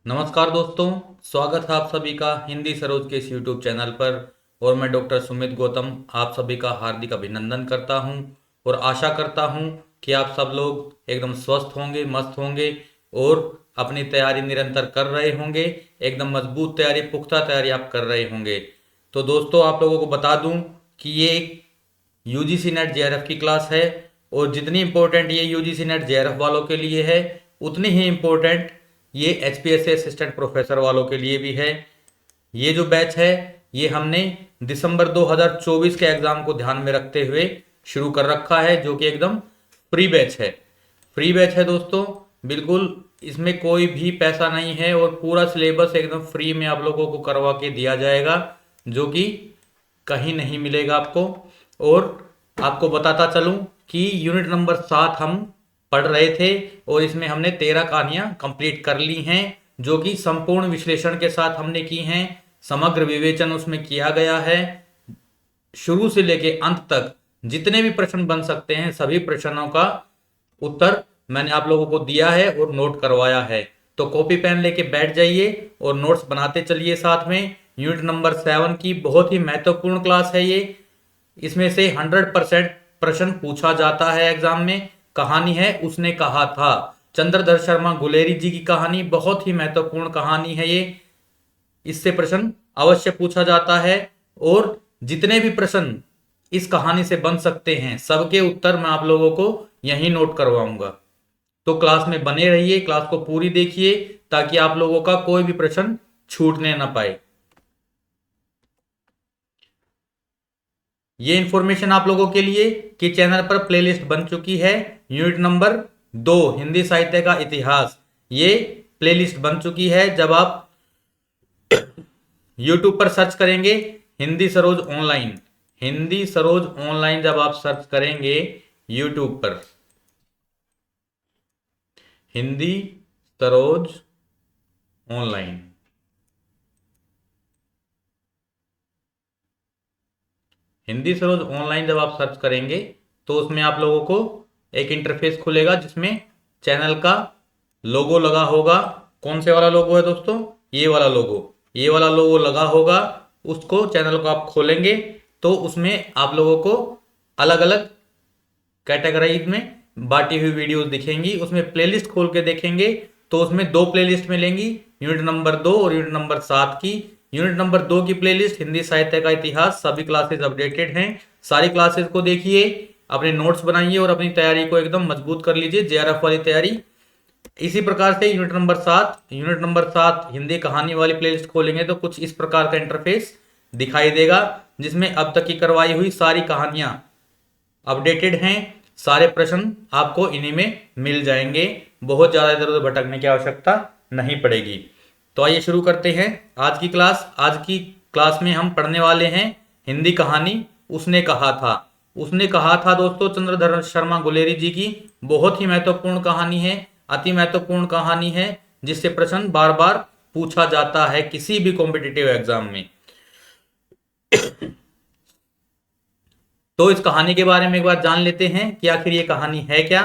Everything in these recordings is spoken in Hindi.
नमस्कार दोस्तों, स्वागत है आप सभी का हिंदी सरोज के इस यूट्यूब चैनल पर। और मैं डॉक्टर सुमित गौतम आप सभी का हार्दिक अभिनंदन करता हूं और आशा करता हूं कि आप सब लोग एकदम स्वस्थ होंगे, मस्त होंगे और अपनी तैयारी निरंतर कर रहे होंगे। एकदम मजबूत तैयारी, पुख्ता तैयारी आप कर रहे होंगे। तो दोस्तों, आप लोगों को बता दूं कि ये यूजीसी नेट जेआरएफ की क्लास है और जितनी इम्पोर्टेंट ये यूजीसी नेट जेआरएफ वालों के लिए है, उतनी ही इम्पोर्टेंट ये एचपीएससी असिस्टेंट प्रोफेसर वालों के लिए भी है। ये जो बैच है ये हमने दिसंबर 2024 के एग्जाम को ध्यान में रखते हुए शुरू कर रखा है, जो कि एकदम फ्री बैच है। फ्री बैच है दोस्तों, बिल्कुल इसमें कोई भी पैसा नहीं है और पूरा सिलेबस एकदम फ्री में आप लोगों को करवा के दिया जाएगा, जो कि कहीं नहीं मिलेगा आपको। और आपको बताता चलूं कि यूनिट नंबर 7 हम पढ़ रहे थे और इसमें हमने 13 कहानियां कंप्लीट कर ली हैं, जो कि संपूर्ण विश्लेषण के साथ हमने की हैं। समग्र विवेचन उसमें किया गया है। शुरू से लेके अंत तक जितने भी प्रश्न बन सकते हैं सभी प्रश्नों का उत्तर मैंने आप लोगों को दिया है और नोट करवाया है। तो कॉपी पेन लेके बैठ जाइए और नोट्स बनाते चलिए साथ में। यूनिट नंबर 7 की बहुत ही महत्वपूर्ण क्लास है ये। इसमें से 100% प्रश्न पूछा जाता है एग्जाम में। कहानी है उसने कहा था, चंद्रधर शर्मा गुलेरी जी की कहानी, बहुत ही महत्वपूर्ण कहानी है ये। इससे प्रश्न अवश्य पूछा जाता है और जितने भी प्रश्न इस कहानी से बन सकते हैं सबके उत्तर मैं आप लोगों को यहीं नोट करवाऊंगा। तो क्लास में बने रहिए, क्लास को पूरी देखिए ताकि आप लोगों का कोई भी प्रश्न छूटने ना पाए। ये इंफॉर्मेशन आप लोगों के लिए कि चैनल पर प्लेलिस्ट बन चुकी है। यूनिट नंबर 2 हिंदी साहित्य का इतिहास, ये प्लेलिस्ट बन चुकी है। जब आप YouTube पर सर्च करेंगे हिंदी सरोज ऑनलाइन, हिंदी सरोज ऑनलाइन जब आप सर्च करेंगे YouTube पर हिंदी सरोज ऑनलाइन, हिंदी सरोज ऑनलाइन जब आप सर्च करेंगे तो उसमें आप लोगों को एक इंटरफेस खुलेगा जिसमें चैनल का लोगो लगा होगा। कौन से वाला लोगो है दोस्तों? ये वाला लोगो, ये वाला लोगो लगा होगा। उसको चैनल को आप खोलेंगे तो उसमें आप लोगों को अलग अलग कैटेगराइज में बांटी हुई वीडियोस दिखेंगी। उसमें प्लेलिस्ट खोल के देखेंगे तो उसमें दो प्लेलिस्ट मिलेंगी, यूनिट नंबर 2 और यूनिट नंबर 7 की। यूनिट नंबर 2 की प्लेलिस्ट हिंदी साहित्य का इतिहास, सभी क्लासेस अपडेटेड हैं। सारी क्लासेस को देखिए, अपने नोट्स बनाइए और अपनी तैयारी को एकदम मजबूत कर लीजिए, जेआरएफ वाली तैयारी। इसी प्रकार से यूनिट नंबर 7 हिंदी कहानी वाली प्लेलिस्ट खोलेंगे तो कुछ इस प्रकार का इंटरफेस दिखाई देगा, जिसमें अब तक की करवाई हुई सारी कहानियां अपडेटेड हैं। सारे प्रश्न आपको इन्हीं में मिल जाएंगे, बहुत ज्यादा इधर उधर भटकने की आवश्यकता नहीं पड़ेगी। तो आइए शुरू करते हैं आज की क्लास। आज की क्लास में हम पढ़ने वाले हैं हिंदी कहानी उसने कहा था। उसने कहा था दोस्तों चंद्रधर शर्मा गुलेरी जी की बहुत ही महत्वपूर्ण कहानी है, अति महत्वपूर्ण कहानी है, जिससे प्रश्न बार बार पूछा जाता है किसी भी कॉम्पिटिटिव एग्जाम में। तो इस कहानी के बारे में एक बार जान लेते हैं कि आखिर ये कहानी है क्या।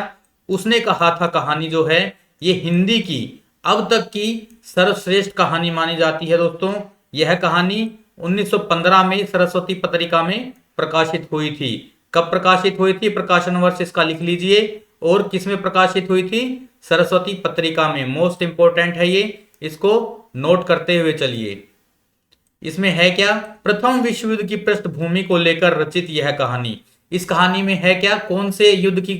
उसने कहा था कहानी जो है ये हिंदी की अब तक की सर्वश्रेष्ठ कहानी मानी जाती है दोस्तों। यह कहानी 1915 में सरस्वती पत्रिका में प्रकाशित हुई थी। कब प्रकाशित हुई थी? प्रकाशन वर्ष इसका लिख लीजिए। और किस में प्रकाशित हुई थी? सरस्वती पत्रिका में। मोस्ट इंपोर्टेंट है ये, इसको नोट करते हुए चलिए। इसमें है क्या? प्रथम विश्व युद्ध की पृष्ठभूमि को लेकर रचित यह कहानी। इस कहानी में है क्या? कौन से युद्ध की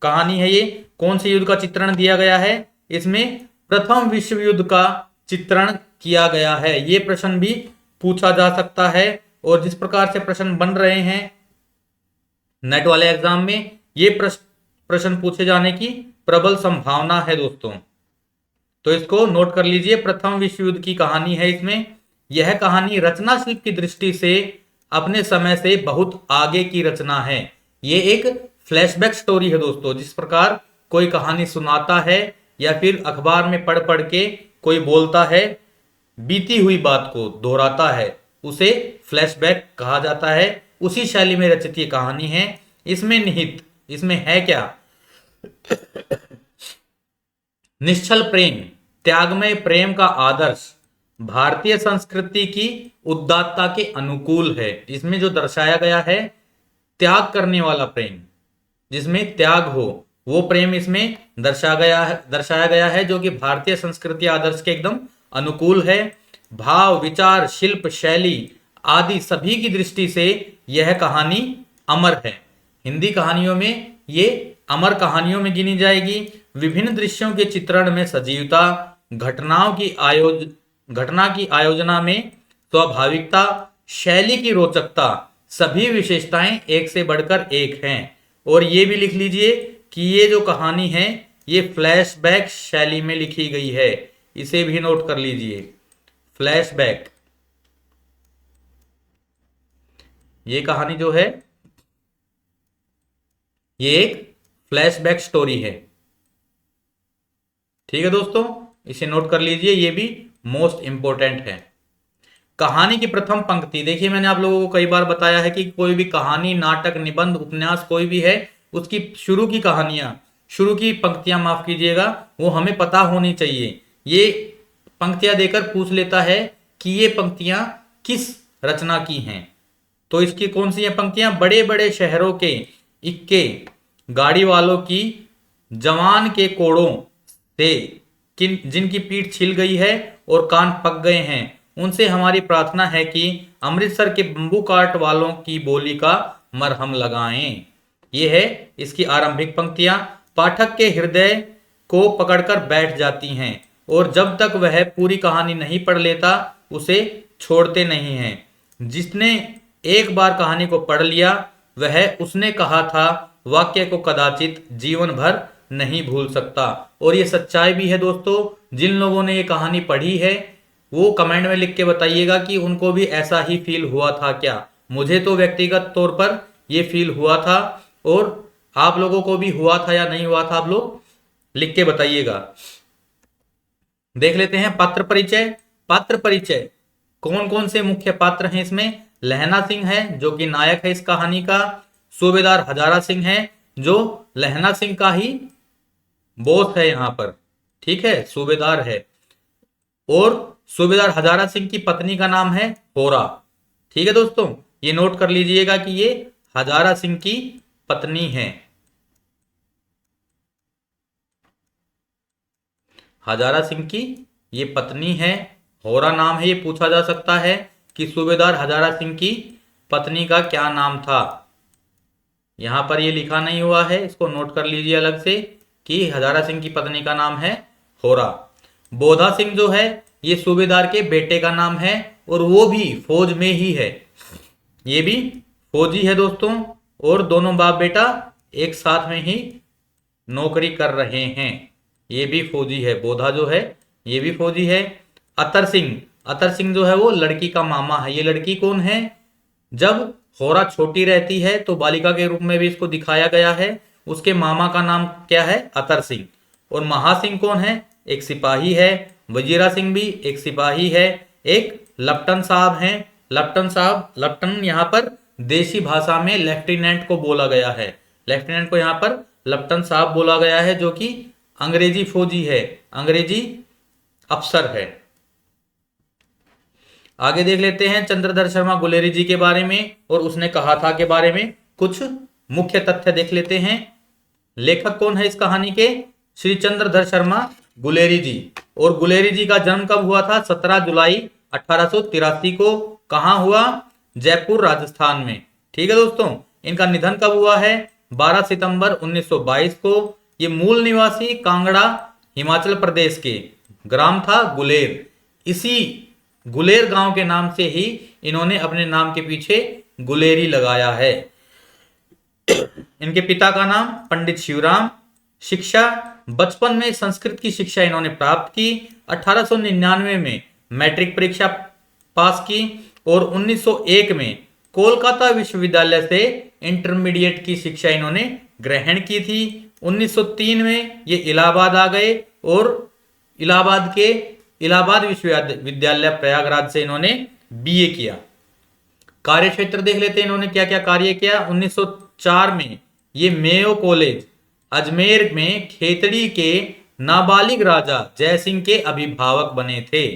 कहानी है ये? कौन से युद्ध का चित्रण दिया गया है? इसमें प्रथम विश्व युद्ध का चित्रण किया गया है। ये प्रश्न भी पूछा जा सकता है और जिस प्रकार से प्रश्न बन रहे हैं नेट वाले एग्जाम में, ये प्रश्न पूछे जाने की प्रबल संभावना है दोस्तों। तो इसको नोट कर लीजिए, प्रथम विश्व युद्ध की कहानी है इसमें। यह कहानी रचना शिल्प की दृष्टि से अपने समय से बहुत आगे की रचना है। ये एक फ्लैशबैक स्टोरी है दोस्तों। जिस प्रकार कोई कहानी सुनाता है या फिर अखबार में पढ़ पढ़ के कोई बोलता है, बीती हुई बात को दोहराता है, उसे फ्लैशबैक कहा जाता है। उसी शैली में रचित ये कहानी है। इसमें निहित, इसमें है क्या? निश्चल प्रेम, त्यागमय प्रेम का आदर्श भारतीय संस्कृति की उदात्तता के अनुकूल है। इसमें जो दर्शाया गया है त्याग करने वाला प्रेम, जिसमें त्याग हो, वो प्रेम इसमें दर्शाया गया है जो कि भारतीय संस्कृति आदर्श के एकदम अनुकूल है। भाव, विचार, शिल्प, शैली आदि सभी की दृष्टि से यह कहानी अमर है। हिंदी कहानियों में ये अमर कहानियों में गिनी जाएगी। विभिन्न दृश्यों के चित्रण में सजीवता, घटना की आयोजना में स्वाभाविकता, शैली की रोचकता, सभी विशेषताएं एक से बढ़कर एक हैं। और ये भी लिख लीजिए कि ये जो कहानी है ये फ्लैशबैक शैली में लिखी गई है। इसे भी नोट कर लीजिए, फ्लैशबैक। ये कहानी जो है ये एक फ्लैशबैक स्टोरी है। ठीक है दोस्तों, इसे नोट कर लीजिए, ये भी मोस्ट इंपोर्टेंट है। कहानी की प्रथम पंक्ति देखिए, मैंने आप लोगों को कई बार बताया है कि कोई भी कहानी, नाटक, निबंध, उपन्यास कोई भी है, उसकी शुरू की पंक्तियां माफ कीजिएगा, वो हमें पता होनी चाहिए। ये पंक्तियां देकर पूछ लेता है कि ये पंक्तियां किस रचना की हैं। तो इसकी कौन सी है पंक्तियां? बड़े बड़े शहरों के इक्के गाड़ी वालों की जवान के कोड़ों से जिनकी पीठ छिल गई है और कान पक गए हैं, उनसे हमारी प्रार्थना है कि अमृतसर के बंबू काट वालों की बोली का मरहम लगाएं। ये है इसकी आरंभिक पंक्तियां। पाठक के हृदय को पकड़कर बैठ जाती हैं और जब तक वह पूरी कहानी नहीं पढ़ लेता उसे छोड़ते नहीं हैं। जिसने एक बार कहानी को पढ़ लिया वह उसने कहा था वाक्य को कदाचित जीवन भर नहीं भूल सकता। और ये सच्चाई भी है दोस्तों। जिन लोगों ने ये कहानी पढ़ी है वो कमेंट में लिख के बताइएगा कि उनको भी ऐसा ही फील हुआ था क्या। मुझे तो व्यक्तिगत तौर पर ये फील हुआ था, और आप लोगों को भी हुआ था या नहीं हुआ था, आप लोग लिख के बताइएगा। देख लेते हैं पात्र परिचय। पात्र परिचय, कौन कौन से मुख्य पात्र हैं इसमें? लहना सिंह है जो कि नायक है इस कहानी का। सूबेदार हजारा सिंह है जो लहना सिंह का ही बॉस है यहाँ पर, ठीक है, सूबेदार है। और सूबेदार हजारा सिंह की पत्नी का नाम है होरा। ठीक है दोस्तों, ये नोट कर लीजिएगा कि ये हजारा सिंह की पत्नी है। हजारा सिंह की ये पत्नी है, होरा नाम है। ये पूछा जा सकता है कि सूबेदार हजारा सिंह की पत्नी का क्या नाम था। यहां पर ये लिखा नहीं हुआ है, इसको नोट कर लीजिए अलग से कि हजारा सिंह की पत्नी का नाम है होरा। बोधा सिंह जो है ये सूबेदार के बेटे का नाम है और वो भी फौज में ही है। ये भी फौजी है दोस्तों, और दोनों बाप बेटा एक साथ में ही नौकरी कर रहे हैं। ये भी फौजी है, बोधा जो है ये भी फौजी है। अतर सिंह जो है वो लड़की का मामा है। ये लड़की कौन है? जब होरा छोटी रहती है तो बालिका के रूप में भी इसको दिखाया गया है। उसके मामा का नाम क्या है? अतर सिंह। और महासिंह कौन है? एक सिपाही है। वजीरा सिंह भी एक सिपाही है। एक लप्टन साहब हैं। लप्टन यहाँ पर देसी भाषा में लेफ्टिनेंट को बोला गया है। लेफ्टिनेंट को यहाँ पर लप्टन साहब बोला गया है, जो कि अंग्रेजी फौजी है, अंग्रेजी अफसर है। आगे देख लेते हैं चंद्रधर शर्मा गुलेरी जी के बारे में और उसने कहा था के बारे में कुछ मुख्य तथ्य देख लेते हैं। लेखक कौन है इस कहानी के? श्री चंद्रधर शर्मा गुलेरी जी। और गुलेरी जी का जन्म कब हुआ था? 17 जुलाई 1883 को। कहां हुआ? जयपुर, राजस्थान में। ठीक है दोस्तों, इनका निधन कब हुआ है? 12 सितंबर 1922 को। ये मूल निवासी कांगड़ा, हिमाचल प्रदेश के। ग्राम था गुलेर। इसी गुलेर गांव के नाम से ही इन्होंने अपने नाम के पीछे गुलेरी लगाया है। इनके पिता का नाम पंडित शिवराम। शिक्षा, बचपन में संस्कृत की शिक्षा इन्होंने प्राप्त की। 1899 में मैट्रिक परीक्षा पास की और 1901 में कोलकाता विश्वविद्यालय से इंटरमीडिएट की शिक्षा इन्होंने ग्रहण की थी। 1903 में ये इलाहाबाद आ गए और इलाहाबाद विश्वविद्यालय प्रयागराज से इन्होंने बीए किया। कार्य क्षेत्र देख लेते हैं इन्होंने क्या क्या कार्य किया। 1904 में ये मेयो कॉलेज अजमेर में खेतड़ी के नाबालिग राजा जयसिंह के अभिभावक बने थे।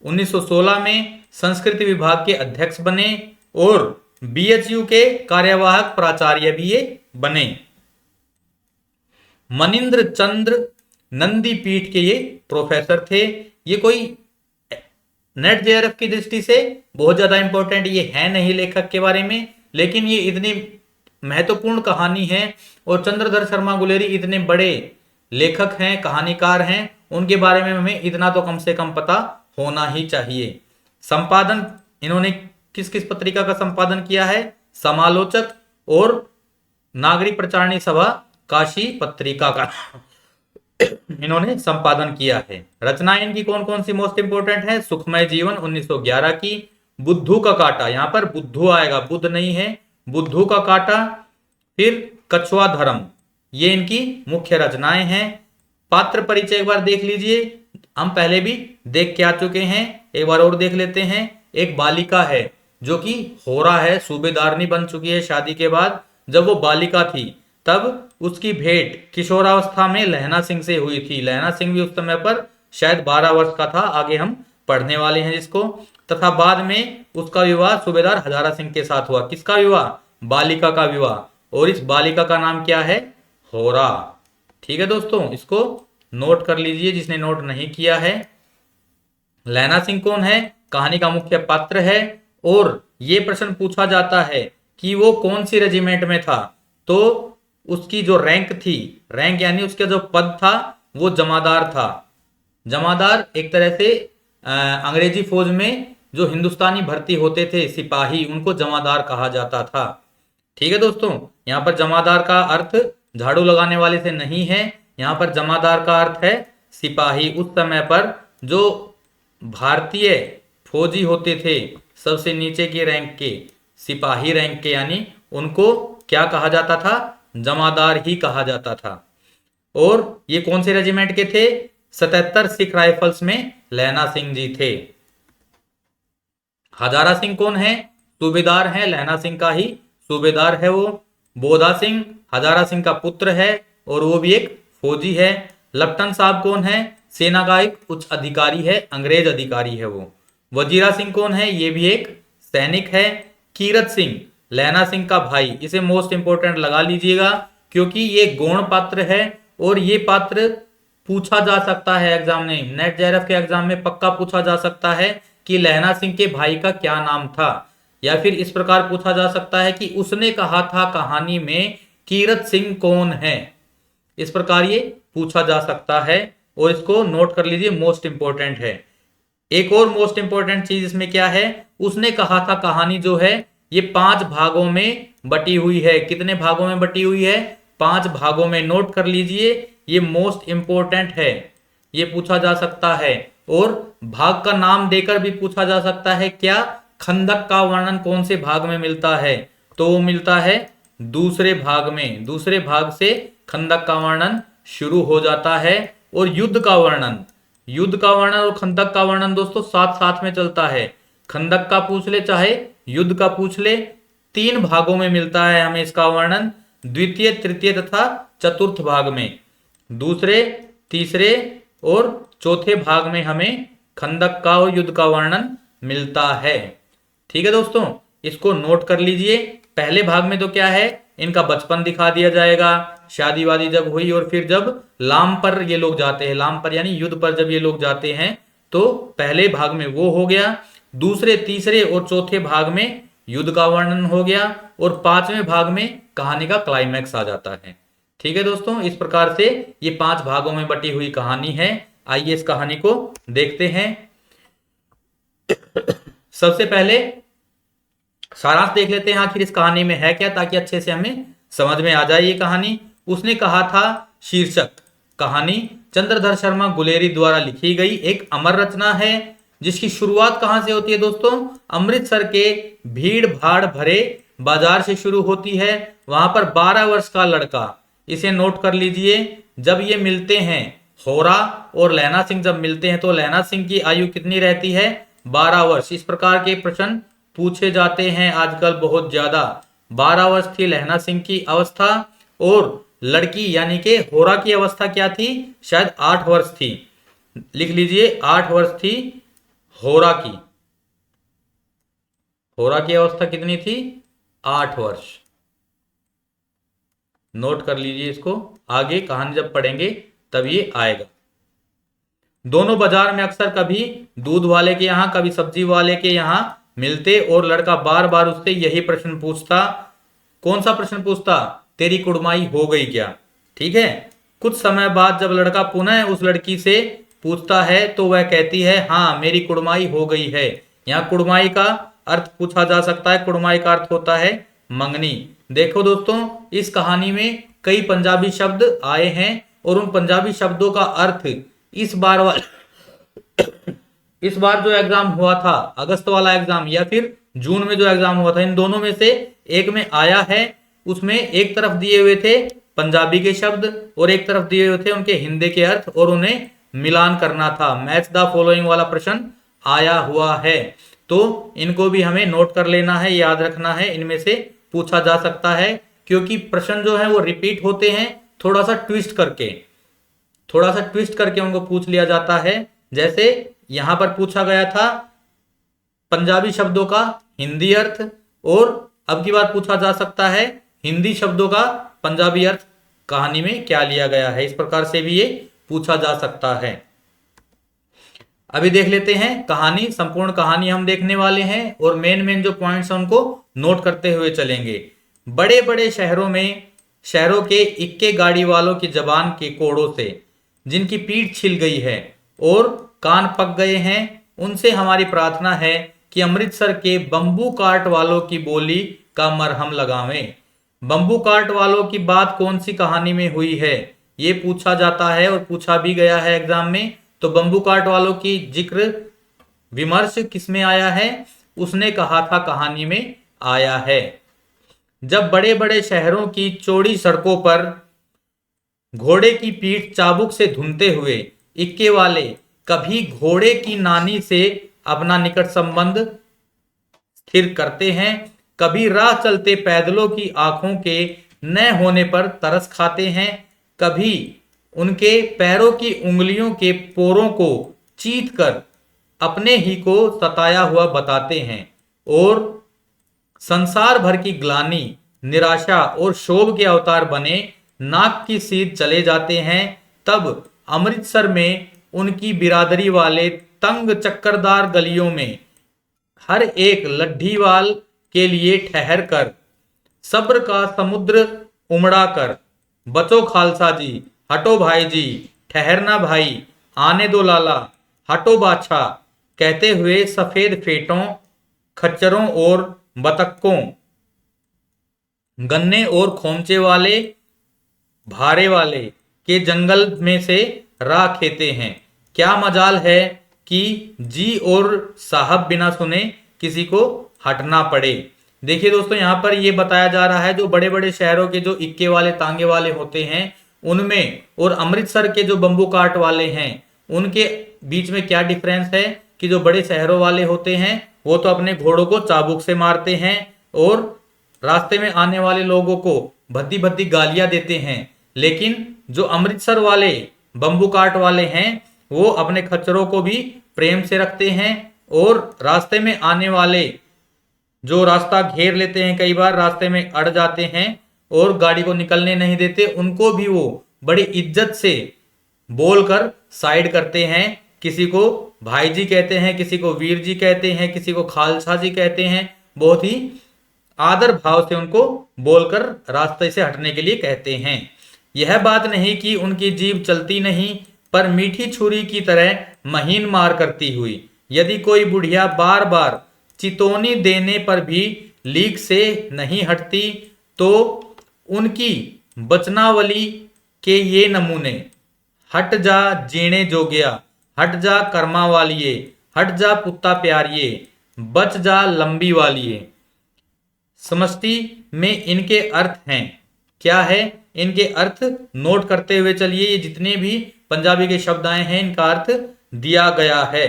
1916 में संस्कृत विभाग के अध्यक्ष बने और बीएचयू के कार्यवाहक प्राचार्य भी ये बने। मनिंद्र चंद्र नंदी पीठ के ये प्रोफेसर थे। ये कोई नेट जेआरएफ की दृष्टि से बहुत ज्यादा इंपॉर्टेंट ये है नहीं लेखक के बारे में, लेकिन ये इतनी महत्वपूर्ण कहानी है और चंद्रधर शर्मा गुलेरी इतने बड़े लेखक हैं, कहानीकार हैं, उनके बारे में हमें इतना तो कम से कम पता होना ही चाहिए। संपादन इन्होंने किस किस पत्रिका का संपादन किया है? समालोचक और नागरिक प्रचारणी सभा काशी पत्रिका का इन्होंने संपादन किया है। रचनाएं इनकी कौन कौन सी मोस्ट इंपोर्टेंट है? सुखमय जीवन 1911 की, बुद्धू का कांटा, यहां पर बुद्धू आएगा, बुद्ध नहीं है, बुद्धू का कांटा, फिर कछुआ धर्म, ये इनकी मुख्य रचनाएं हैं। पात्र परिचय एक बार देख लीजिए, हम पहले भी देख के आ चुके हैं, एक बार और देख लेते हैं। एक बालिका है जो कि होरा है, सूबेदारनी बन चुकी है शादी के बाद। जब वो बालिका थी तब उसकी भेंट किशोरावस्था में लहना सिंह से हुई थी। लहना सिंह भी उस समय पर शायद 12 वर्ष का था, आगे हम पढ़ने वाले हैं जिसको। तथा बाद में उसका विवाह सूबेदार हजारा सिंह के साथ हुआ। किसका विवाह? बालिका का विवाह। और इस बालिका का नाम क्या है? होरा। ठीक है दोस्तों, इसको नोट कर लीजिए जिसने नोट नहीं किया है। लहना सिंह कौन है? कहानी का मुख्य पात्र है। और ये प्रश्न पूछा जाता है कि वो कौन सी रेजिमेंट में था, तो उसकी जो रैंक थी, रैंक यानी उसका जो पद था, वो जमादार था। जमादार एक तरह से अंग्रेजी फौज में जो हिंदुस्तानी भर्ती होते थे सिपाही, उनको जमादार कहा जाता था। ठीक है दोस्तों, यहाँ पर जमादार का अर्थ झाड़ू लगाने वाले से नहीं है, यहाँ पर जमादार का अर्थ है सिपाही। उस समय पर जो भारतीय फौजी होते थे सबसे नीचे के रैंक के, सिपाही रैंक के, यानी उनको क्या कहा जाता था? जमादार ही कहा जाता था। और ये कौन से रेजिमेंट के थे? 77 सिख राइफल्स में लहना सिंह जी थे। हजारा सिंह कौन है? सूबेदार है, लहना सिंह का ही सूबेदार है वो। बोधा सिंह हजारा सिंह का पुत्र है और वो भी एक फौजी है। लप्टन साहब कौन है? सेना का एक उच्च अधिकारी है, अंग्रेज अधिकारी है वो। वजीरा सिंह कौन है? ये भी एक सैनिक है। कीरत सिंह लहना सिंह का भाई, इसे मोस्ट इंपोर्टेंट लगा लीजिएगा क्योंकि ये गौण पात्र है और ये पात्र पूछा जा सकता है एग्जाम में, नेट जेआरएफ के एग्जाम में पक्का पूछा जा सकता है कि लहना सिंह के भाई का क्या नाम था। या फिर इस प्रकार पूछा जा सकता है कि उसने कहा था कहानी में कीरत सिंह कौन है। इस प्रकार ये पूछा जा सकता है और इसको नोट कर लीजिए, मोस्ट इंपोर्टेंट है। एक और मोस्ट इंपोर्टेंट चीज इसमें क्या है? उसने कहा था कहानी जो है ये 5 भागों में बटी हुई है। कितने भागों में बटी हुई है? 5 भागों में। नोट कर लीजिए, ये मोस्ट इंपोर्टेंट है, ये पूछा जा सकता है। और भाग का नाम देकर भी पूछा जा सकता है। क्या? खंदक का वर्णन कौन से भाग में मिलता है? तो वो मिलता है दूसरे भाग में। दूसरे भाग से खंदक का वर्णन शुरू हो जाता है। और युद्ध का वर्णन, युद्ध का वर्णन और खंदक का वर्णन दोस्तों साथ साथ में चलता है। खंदक का पूछ ले चाहे युद्ध का पूछ ले, 3 भागों में मिलता है हमें इसका वर्णन, द्वितीय, तृतीय तथा चतुर्थ भाग में। दूसरे, तीसरे और चौथे भाग में हमें खंदक का और युद्ध का वर्णन मिलता है। ठीक है दोस्तों, इसको नोट कर लीजिए। पहले भाग में तो क्या है? इनका बचपन दिखा दिया जाएगा, शादी वादी जब हुई और फिर जब लाम पर ये लोग जाते हैं, लाम पर यानी युद्ध पर जब ये लोग जाते हैं, तो पहले भाग में वो हो गया। दूसरे, तीसरे और चौथे भाग में युद्ध का वर्णन हो गया और 5वें भाग में कहानी का क्लाइमैक्स आ जाता है। ठीक है दोस्तों, इस प्रकार से ये 5 भागों में बटी हुई कहानी है। आइए इस कहानी को देखते हैं। सबसे पहले सारांश देख लेते हैं आखिर इस कहानी में है क्या, ताकि अच्छे से हमें समझ में आ जाए ये कहानी। उसने कहा था शीर्षक कहानी चंद्रधर शर्मा गुलेरी द्वारा लिखी गई एक अमर रचना है, जिसकी शुरुआत कहां से होती है दोस्तों? अमृतसर के भीड़ भाड़ भरे बाजार से शुरू होती है। वहां पर 12 वर्ष का लड़का, इसे नोट कर लीजिए, जब ये मिलते हैं, होरा और लहना सिंह जब मिलते हैं तो लहना सिंह की आयु कितनी रहती है? 12 वर्ष। इस प्रकार के प्रश्न पूछे जाते हैं आजकल बहुत ज्यादा। 12 वर्ष थी लहना सिंह की अवस्था और लड़की यानी कि होरा की अवस्था क्या थी, शायद 8 वर्ष थी। लिख लीजिए 8 वर्ष थी होरा की। होरा की अवस्था कितनी थी, 8 वर्ष। नोट कर लीजिए इसको, आगे कहानी जब पढ़ेंगे तब ये आएगा। दोनों बाजार में अक्सर कभी दूध वाले के यहाँ कभी सब्जी वाले के यहाँ मिलते और लड़का बार बार उससे यही प्रश्न पूछता। कौन सा प्रश्न पूछता, तेरी कुड़माई हो गई क्या। ठीक है। कुछ समय बाद जब लड़का पुनः उस लड़की से पूछता है तो वह कहती है, हाँ मेरी कुड़माई हो गई है। यहाँ कुड़माई का अर्थ पूछा जा सकता है। कुड़माई का अर्थ होता है मंगनी। देखो दोस्तों, इस कहानी में कई पंजाबी शब्द आए हैं और उन पंजाबी शब्दों का अर्थ इस बार जो एग्जाम हुआ था, अगस्त वाला एग्जाम या फिर जून में जो एग्जाम हुआ था, इन दोनों में से एक में आया है। उसमें एक तरफ दिए हुए थे पंजाबी के शब्द और एक तरफ दिए हुए थे उनके हिंदी के अर्थ, और उन्हें मिलान करना था। मैच द फॉलोइंग वाला प्रश्न आया हुआ है, तो इनको भी हमें नोट कर लेना है, याद रखना है। इनमें से पूछा जा सकता है, क्योंकि प्रश्न जो है वो रिपीट होते हैं, थोड़ा सा ट्विस्ट करके उनको पूछ लिया जाता है। जैसे यहां पर पूछा गया था पंजाबी शब्दों का हिंदी अर्थ, और अब की बार पूछा जा सकता है हिंदी शब्दों का पंजाबी अर्थ कहानी में क्या लिया गया है। इस प्रकार से भी ये पूछा जा सकता है। अभी देख लेते हैं कहानी, संपूर्ण कहानी हम देखने वाले हैं और मेन जो पॉइंट्स हैं उनको नोट करते हुए चलेंगे। बड़े बड़े शहरों के इक्के गाड़ी वालों की जबान के कोड़ों से, जिनकी पीठ छिल गई है और कान पक गए हैं, उनसे हमारी प्रार्थना है कि अमृतसर के बंबू काट वालों की बोली का मरहम लगावें। बंबू काट वालों की बात कौन सी कहानी में हुई है, ये पूछा जाता है और पूछा भी गया है एग्जाम में। तो बंबू काट वालों की जिक्र विमर्श किसमें आया है, उसने कहा था कहानी में आया है। जब बड़े बड़े शहरों की चौड़ी सड़कों पर घोड़े की पीठ चाबुक से धुनते हुए इक्के वाले कभी घोड़े की नानी से अपना निकट संबंध स्थिर करते हैं, कभी राह चलते पैदलों की आंखों के न होने पर तरस खाते हैं, कभी उनके पैरों की उंगलियों के पोरों को चीथ कर अपने ही को सताया हुआ बताते हैं, और संसार भर की ग्लानि, निराशा और शोभ के अवतार बने नाक की सीध चले जाते हैं। तब अमृतसर में उनकी बिरादरी वाले तंग चक्करदार गलियों में हर एक लड्ढीवाल के लिए ठहर कर सब्र का समुद्र उमड़ा कर, बचो खालसा जी, हटो भाई जी, ठहरना भाई, आने दो लाला, हटो बादशाह, कहते हुए सफेद फेटों, खच्चरों और बतक्कों, गन्ने और खोमचे वाले भारे वाले के जंगल में से राह खेते हैं। क्या मजाल है कि जी और साहब बिना सुने किसी को हटना पड़े। देखिए दोस्तों, यहाँ पर ये बताया जा रहा है जो बड़े बड़े शहरों के जो इक्के वाले तांगे वाले होते हैं उनमें और अमृतसर के जो बंबू काट वाले हैं उनके बीच में क्या डिफरेंस है, कि जो बड़े शहरों वाले होते हैं वो तो अपने घोड़ों को चाबुक से मारते हैं और रास्ते में आने वाले लोगों को भद्दी भद्दी गालियां देते हैं, लेकिन जो अमृतसर वाले बंबू काट वाले हैं वो अपने खच्चरों को भी प्रेम से रखते हैं और रास्ते में आने वाले जो रास्ता घेर लेते हैं, कई बार रास्ते में अड़ जाते हैं और गाड़ी को निकलने नहीं देते, उनको भी वो बड़ी इज्जत से बोलकर साइड करते हैं। किसी को भाई जी कहते हैं, किसी को वीर जी कहते हैं, किसी को खालसा जी कहते हैं, बहुत ही आदर भाव से उनको बोलकर रास्ते से हटने के लिए कहते हैं। यह बात नहीं कि उनकी जीभ चलती नहीं, पर मीठी छुरी की तरह महीन मार करती हुई यदि कोई बुढ़िया बार बार चितौनी देने पर भी लीक से नहीं हटती, तो उनकी बचनावली के ये नमूने, हट जा जीने जोगिया, हट जा कर्मा वालिए, हट जा पुत्ता प्यारिए, बच जा लंबी वालिए, समष्टि में इनके अर्थ हैं। क्या है इनके अर्थ, नोट करते हुए चलिए। ये जितने भी पंजाबी के शब्द आए हैं इनका अर्थ दिया गया है।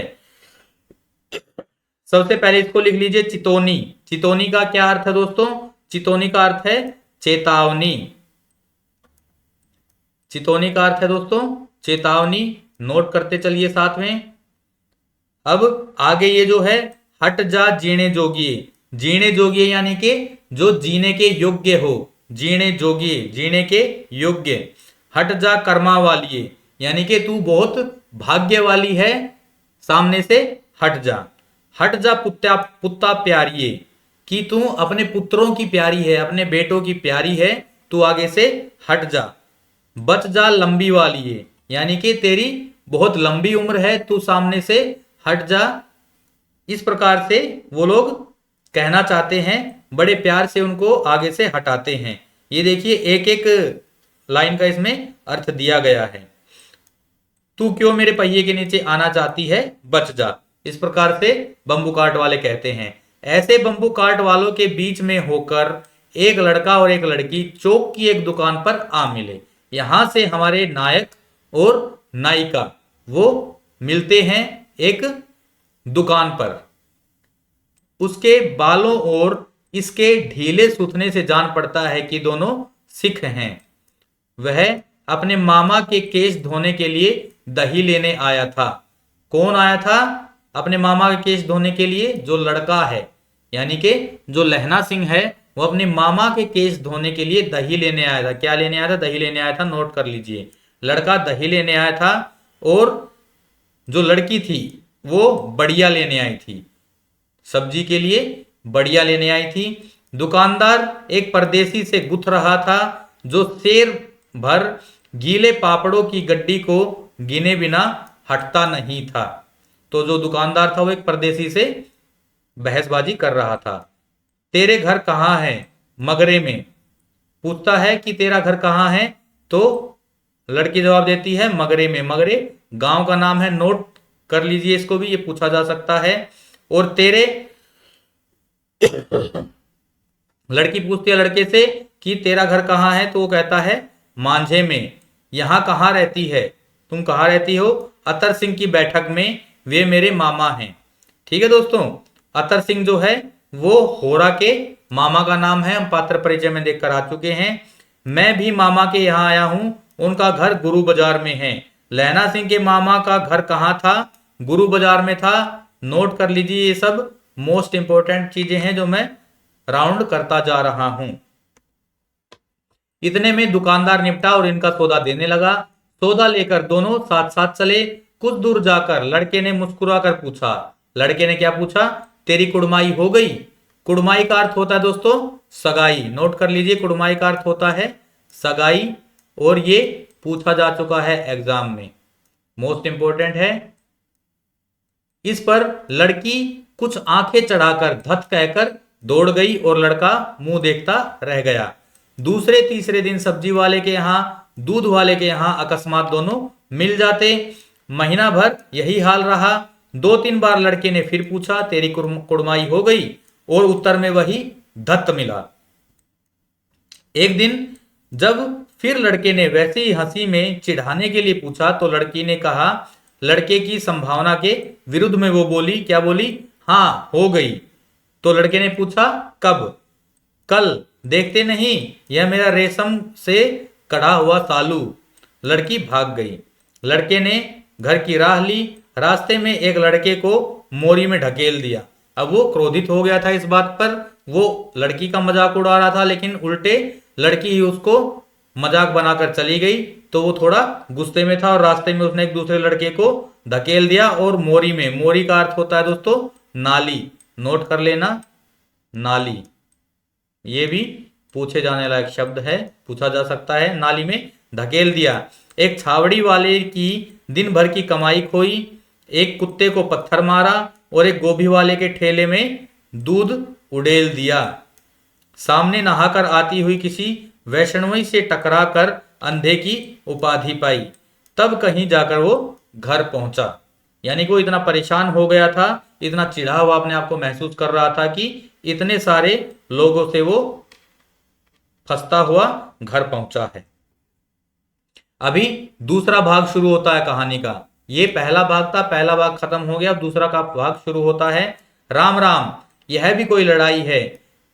सबसे पहले इसको लिख लीजिए चितौनी। चितौनी का क्या अर्थ है दोस्तों, चितौनी का अर्थ है चेतावनी। चितौनी का अर्थ है दोस्तों चेतावनी, नोट करते चलिए साथ में। अब आगे ये जो है हट जा जीने जोगिए, जीने जोगिए यानी कि जो जीने के योग्य हो, जीने जोगिए जीने के योग्य। हट जा कर्मा वालिए यानी कि तू बहुत भाग्य वाली है, सामने से हट जा। हट जा पुत्ता पुत्ता प्यारिये कि तू अपने पुत्रों की प्यारी है, अपने बेटों की प्यारी है, तू आगे से हट जा। बच जा लंबी वाली है यानी कि तेरी बहुत लंबी उम्र है, तू सामने से हट जा। इस प्रकार से वो लोग कहना चाहते हैं, बड़े प्यार से उनको आगे से हटाते हैं। ये देखिए एक एक लाइन का इसमें अर्थ दिया गया है। तू क्यों मेरे पहिए के नीचे आना चाहती है, बच जा। इस प्रकार से बंबू काट वाले कहते हैं। ऐसे बंबू काट वालों के बीच में होकर एक लड़का और एक लड़की चौक की एक दुकान पर आ मिले। यहां से हमारे नायक और नायिका वो मिलते हैं एक दुकान पर। उसके बालों और इसके ढीले सूथने से जान पड़ता है कि दोनों सिख हैं। वह अपने मामा के केश धोने के लिए दही लेने आया था। कौन आया था अपने मामा के केश धोने के लिए? जो लड़का है यानी कि जो लहना सिंह है वो अपने मामा के केश धोने के लिए दही लेने आया था। क्या लेने आया था? दही लेने आया था। नोट कर लीजिए, लड़का दही लेने आया था और जो लड़की थी वो बढ़िया लेने आई थी, सब्जी के लिए बढ़िया लेने आई थी। दुकानदार एक परदेसी से गुथ रहा था जो शेर भर गीले पापड़ों की गड्डी को गिने बिना हटता नहीं था। तो जो दुकानदार था वो एक परदेसी से बहसबाजी कर रहा था। तेरे घर कहाँ है? मगरे में। पूछता है कि तेरा घर कहाँ है, तो लड़की जवाब देती है मगरे में। मगरे गांव का नाम है, नोट कर लीजिए इसको भी, ये पूछा जा सकता है। और तेरे लड़की पूछती है लड़के से कि तेरा घर कहाँ है, तो वो कहता है मांझे में। यहां कहाँ रहती है? तुम कहाँ रहती हो? अतर सिंह की बैठक में, वे मेरे मामा हैं। ठीक है दोस्तों, अतर सिंह जो है वो होरा के मामा का नाम है, हम पात्र परिचय में देखकर आ चुके हैं। मैं भी मामा के यहाँ आया हूं, उनका घर गुरु बाजार में है। लहना सिंह के मामा का घर कहाँ था? गुरु बाजार में था। नोट कर लीजिए, ये सब मोस्ट इंपोर्टेंट चीजें हैं जो मैं राउंड करता जा रहा हूं। इतने में दुकानदार निपटा और इनका सौदा देने लगा। सौदा लेकर दोनों साथ साथ चले। कुछ दूर जाकर लड़के ने मुस्कुराकर पूछा, लड़के ने क्या पूछा? तेरी कुड़माई हो गई? कुड़माई का अर्थ होता है दोस्तों सगाई। नोट कर लीजिए, कुड़माई का अर्थ होता है सगाई, और ये पूछा जा चुका है एग्जाम में, मोस्ट इंपोर्टेंट है। इस पर लड़की कुछ आंखें चढ़ाकर धत कहकर दौड़ गई और लड़का मुंह देखता रह गया। दूसरे तीसरे दिन सब्जी वाले के यहाँ, दूध वाले के यहाँ अकस्मात दोनों मिल जाते। महीना भर यही हाल रहा। 2-3 बार लड़के ने फिर पूछा, तेरी कुड़माई हो गई? और उत्तर में वही धत मिला। एक दिन जब फिर लड़के ने वैसी ही हंसी में चिढ़ाने के लिए पूछा, तो लड़की ने कहा, लड़के की संभावना के विरुद्ध में वो बोली, क्या बोली? हाँ, हो गई। तो लड़के ने पूछा, कब? कल। देखते नहीं, यह मेरा रेशम से कढ़ा हुआ सालू। लड़की भाग गई। लड़के ने घर की राह ली। रास्ते में एक लड़के को मोरी में ढकेल दिया। अब वो क्रोधित हो गया था इस बात पर, वो लड़की का मजाक उड़ा रहा था, लेकिन उल्टे लड़की ही उसको मजाक बनाकर चली गई, तो वो थोड़ा गुस्से में था और रास्ते में उसने एक दूसरे लड़के को धकेल दिया और मोरी में। मोरी का अर्थ होता है दोस्तों नाली। नोट कर लेना, नाली। ये भी पूछे जाने लायक शब्द है, पूछा जा सकता है। नाली में धकेल दिया। एक छावड़ी वाले की दिन भर की कमाई खोई। एक कुत्ते को पत्थर मारा और एक गोभी वाले के ठेले में दूध उड़ेल दिया। सामने नहाकर आती हुई किसी वैष्णवी से टकरा कर अंधे की उपाधि पाई। तब कहीं जाकर वो घर पहुंचा। यानी कि वो इतना परेशान हो गया था, इतना चिढ़ा हुआ अपने आप को महसूस कर रहा था कि इतने सारे लोगों से वो फंसता हुआ घर पहुंचा है। अभी दूसरा भाग शुरू होता है कहानी का। ये पहला भाग था, पहला भाग खत्म हो गया, दूसरा का भाग शुरू होता है। राम राम, यह भी कोई लड़ाई है।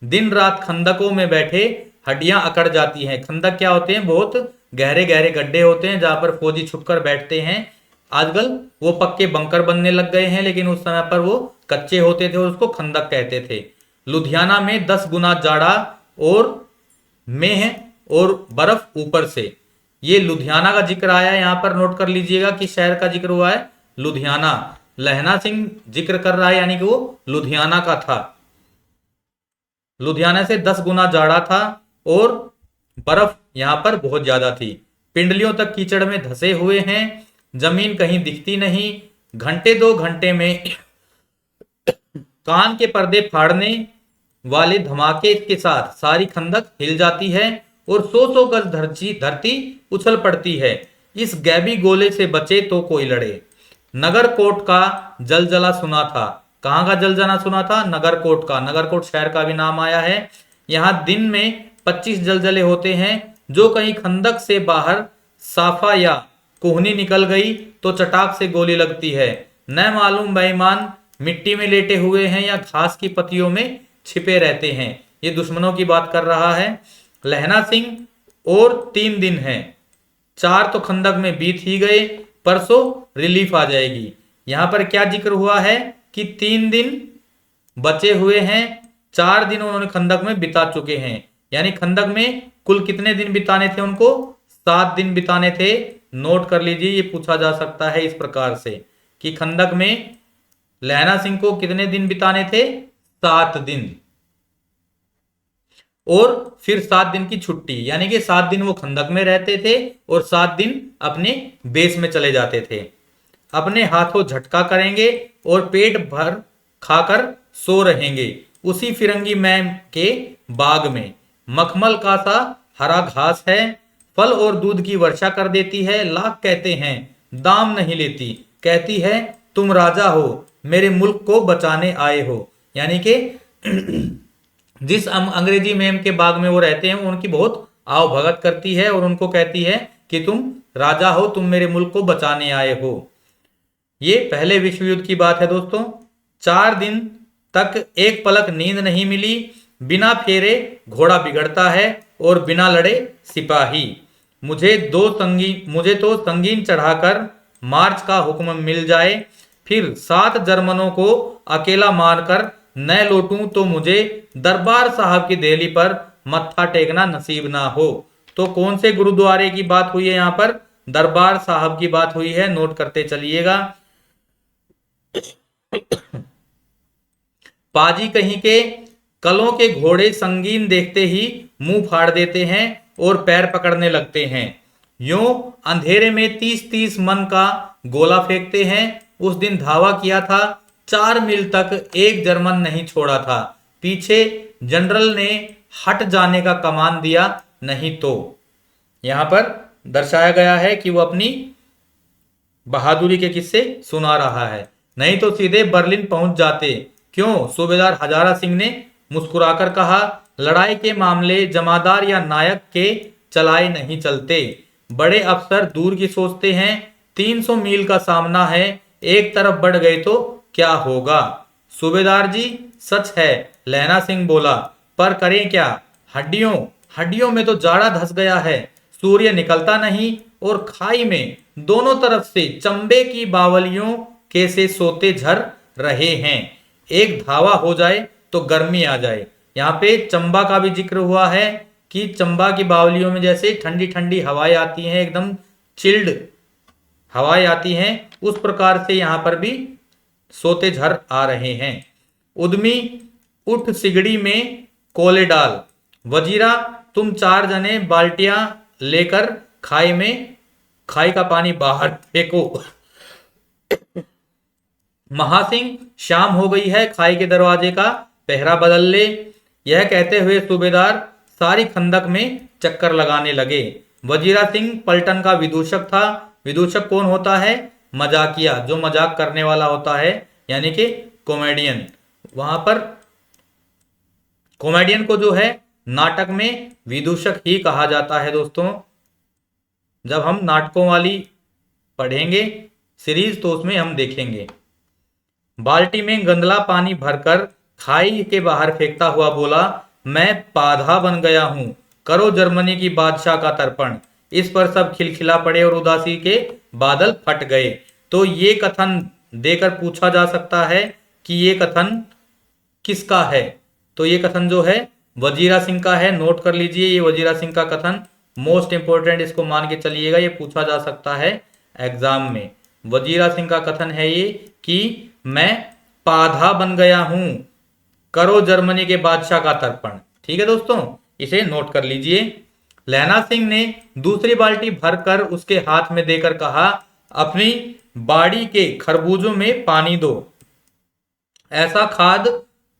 दिन रात खंदकों में बैठे हड्डियां अकड़ जाती हैं। खंदक क्या होते हैं? बहुत गहरे गहरे गड्ढे होते हैं जहां पर फौजी छुपकर बैठते हैं। आजकल वो पक्के बंकर बनने लग गए हैं, लेकिन उस समय पर वो कच्चे होते थे और उसको खंदक कहते थे। लुधियाना में 10 गुना जाड़ा और मेह और बर्फ ऊपर से। ये लुधियाना का जिक्र आया है, यहां पर नोट कर लीजिएगा कि शहर का जिक्र हुआ है लुधियाना। लहना सिंह जिक्र कर रहा है यानी कि वो लुधियाना का था। लुधियाना से 10 गुना जाड़ा था और बर्फ यहां पर बहुत ज्यादा थी। पिंडलियों तक कीचड़ में धंसे हुए हैं, जमीन कहीं दिखती नहीं। घंटे 2 घंटे में कान के पर्दे फाड़ने वाले धमाके के साथ सारी खंदक हिल जाती है और 100 गज धरती उछल पड़ती है। इस गैबी गोले से बचे तो कोई लड़े। नगरकोट का जलजला सुना था। कहां का जलजला सुना था? नगरकोट का। नगरकोट शहर का भी नाम आया है। यहां दिन में 25 जलजले होते हैं। जो कहीं खंदक से बाहर साफा या कोहनी निकल गई तो चटाक से गोली लगती है। न मालूम बेईमान मिट्टी में लेटे हुए हैं या घास की पत्तियों में छिपे रहते हैं। ये दुश्मनों की बात कर रहा है। लहना सिंह और 3 दिन हैं, 4 तो खंदक में बीत ही गए, परसों रिलीफ आ जाएगी। यहां पर क्या जिक्र हुआ है कि 3 दिन बचे हुए हैं, 4 दिन उन्होंने खंदक में बिता चुके हैं। यानी खंदक में कुल कितने दिन बिताने थे उनको? 7 दिन बिताने थे। नोट कर लीजिए, ये पूछा जा सकता है इस प्रकार से कि खंदक में लहना सिंह को कितने दिन बिताने थे? 7 दिन। और फिर 7 दिन की छुट्टी, यानी कि 7 दिन वो खंदक में रहते थे और 7 दिन अपने बेस में चले जाते थे। अपने हाथों झटका करेंगे और पेट भर खाकर सो रहेंगे उसी फिरंगी मैम के बाग में। मखमल का सा हरा घास है, फल और दूध की वर्षा कर देती है। लाख कहते हैं, दाम नहीं लेती। कहती है तुम राजा हो, मेरे मुल्क को बचाने आए हो। यानी कि जिस अंग्रेजी मेम के बाग में वो रहते हैं उनकी बहुत आव भगत करती है और उनको कहती है कि तुम राजा हो, तुम मेरे मुल्क को बचाने आए हो। ये पहले विश्व युद्ध की बात है दोस्तों। 4 दिन तक एक पलक नींद नहीं मिली। बिना फेरे घोड़ा बिगड़ता है और बिना लड़े सिपाही। मुझे तो संगीन चढ़ाकर मार्च का हुक्म मिल जाए, फिर 7 जर्मनों को अकेला मारकर न लौटूं तो मुझे दरबार साहब की देहली पर मत्था टेकना नसीब ना हो। तो कौन से गुरुद्वारे की बात हुई है? यहां पर दरबार साहब की बात हुई है, नोट करते चलिएगा। पाजी कहीं के कलों के घोड़े संगीन देखते ही मुंह फाड़ देते हैं और पैर पकड़ने लगते हैं। यूं अंधेरे में 30-30 मन का गोला फेंकते हैं। उस दिन धावा किया था, 4 मील तक एक जर्मन नहीं छोड़ा था। पीछे जनरल ने हट जाने का कमान दिया, नहीं तो। यहां पर दर्शाया गया है कि वो अपनी बहादुरी के किस्से सुना रहा है। नहीं तो सीधे बर्लिन पहुंच जाते। क्यों? सूबेदार हजारा सिंह ने मुस्कुराकर कहा, लड़ाई के मामले जमादार या नायक के चलाए नहीं चलते। बड़े अफसर दूर की सोचते हैं। 300 मील का सामना है, एक तरफ बढ़ गए तो क्या होगा? सूबेदार जी सच है, लहना सिंह बोला, पर करें क्या? हड्डियों में तो जाड़ा धस गया है, सूर्य निकलता नहीं और खाई में दोनों तरफ से चंबे की बावलियों कैसे सोते झर रहे हैं। एक धावा हो जाए तो गर्मी आ जाए। यहाँ पे चंबा का भी जिक्र हुआ है कि चंबा की बावलियों में जैसे ठंडी ठंडी हवाएं आती हैं, एकदम चिल्ड हवाएं आती हैं, उस प्रकार से यहाँ पर भी सोते झर आ रहे हैं। उद्मी उठ सिगड़ी में कोले डाल। वजीरा तुम 4 जने बाल्टियां लेकर खाई का पानी बाहर फेंको। महासिंह शाम हो गई है, खाई के दरवाजे का पहरा बदल ले। यह कहते हुए सूबेदार सारी खंदक में चक्कर लगाने लगे। वजीरा सिंह पलटन का विदूषक था। विदूषक कौन होता है? मजाकिया, जो मजाक करने वाला होता है, यानी कि कॉमेडियन। वहां पर कॉमेडियन को जो है नाटक में विदूषक ही कहा जाता है दोस्तों। जब हम नाटकों वाली पढ़ेंगे सीरीज तो उसमें हम देखेंगे। बाल्टी में गंदला पानी भरकर खाई के बाहर फेंकता हुआ बोला, मैं पाधा बन गया हूं, करो जर्मनी की बादशाह का तर्पण। इस पर सब खिलखिला पड़े और उदासी के बादल फट गए। तो ये कथन देकर पूछा जा सकता है कि ये कथन किसका है। तो ये कथन जो है वजीरा सिंह का है। नोट कर लीजिए, ये वजीरा सिंह का कथन मोस्ट इंपोर्टेंट, इसको मान के चलिएगा, ये पूछा जा सकता है एग्जाम में। वजीरा सिंह का कथन है ये कि मैं पाधा बन गया हूं, करो जर्मनी के बादशाह का तर्पण। ठीक है दोस्तों, इसे नोट कर लीजिए। लहना सिंह ने दूसरी बाल्टी भरकर उसके हाथ में देकर कहा, अपनी बाड़ी के खरबूजों में पानी दो, ऐसा खाद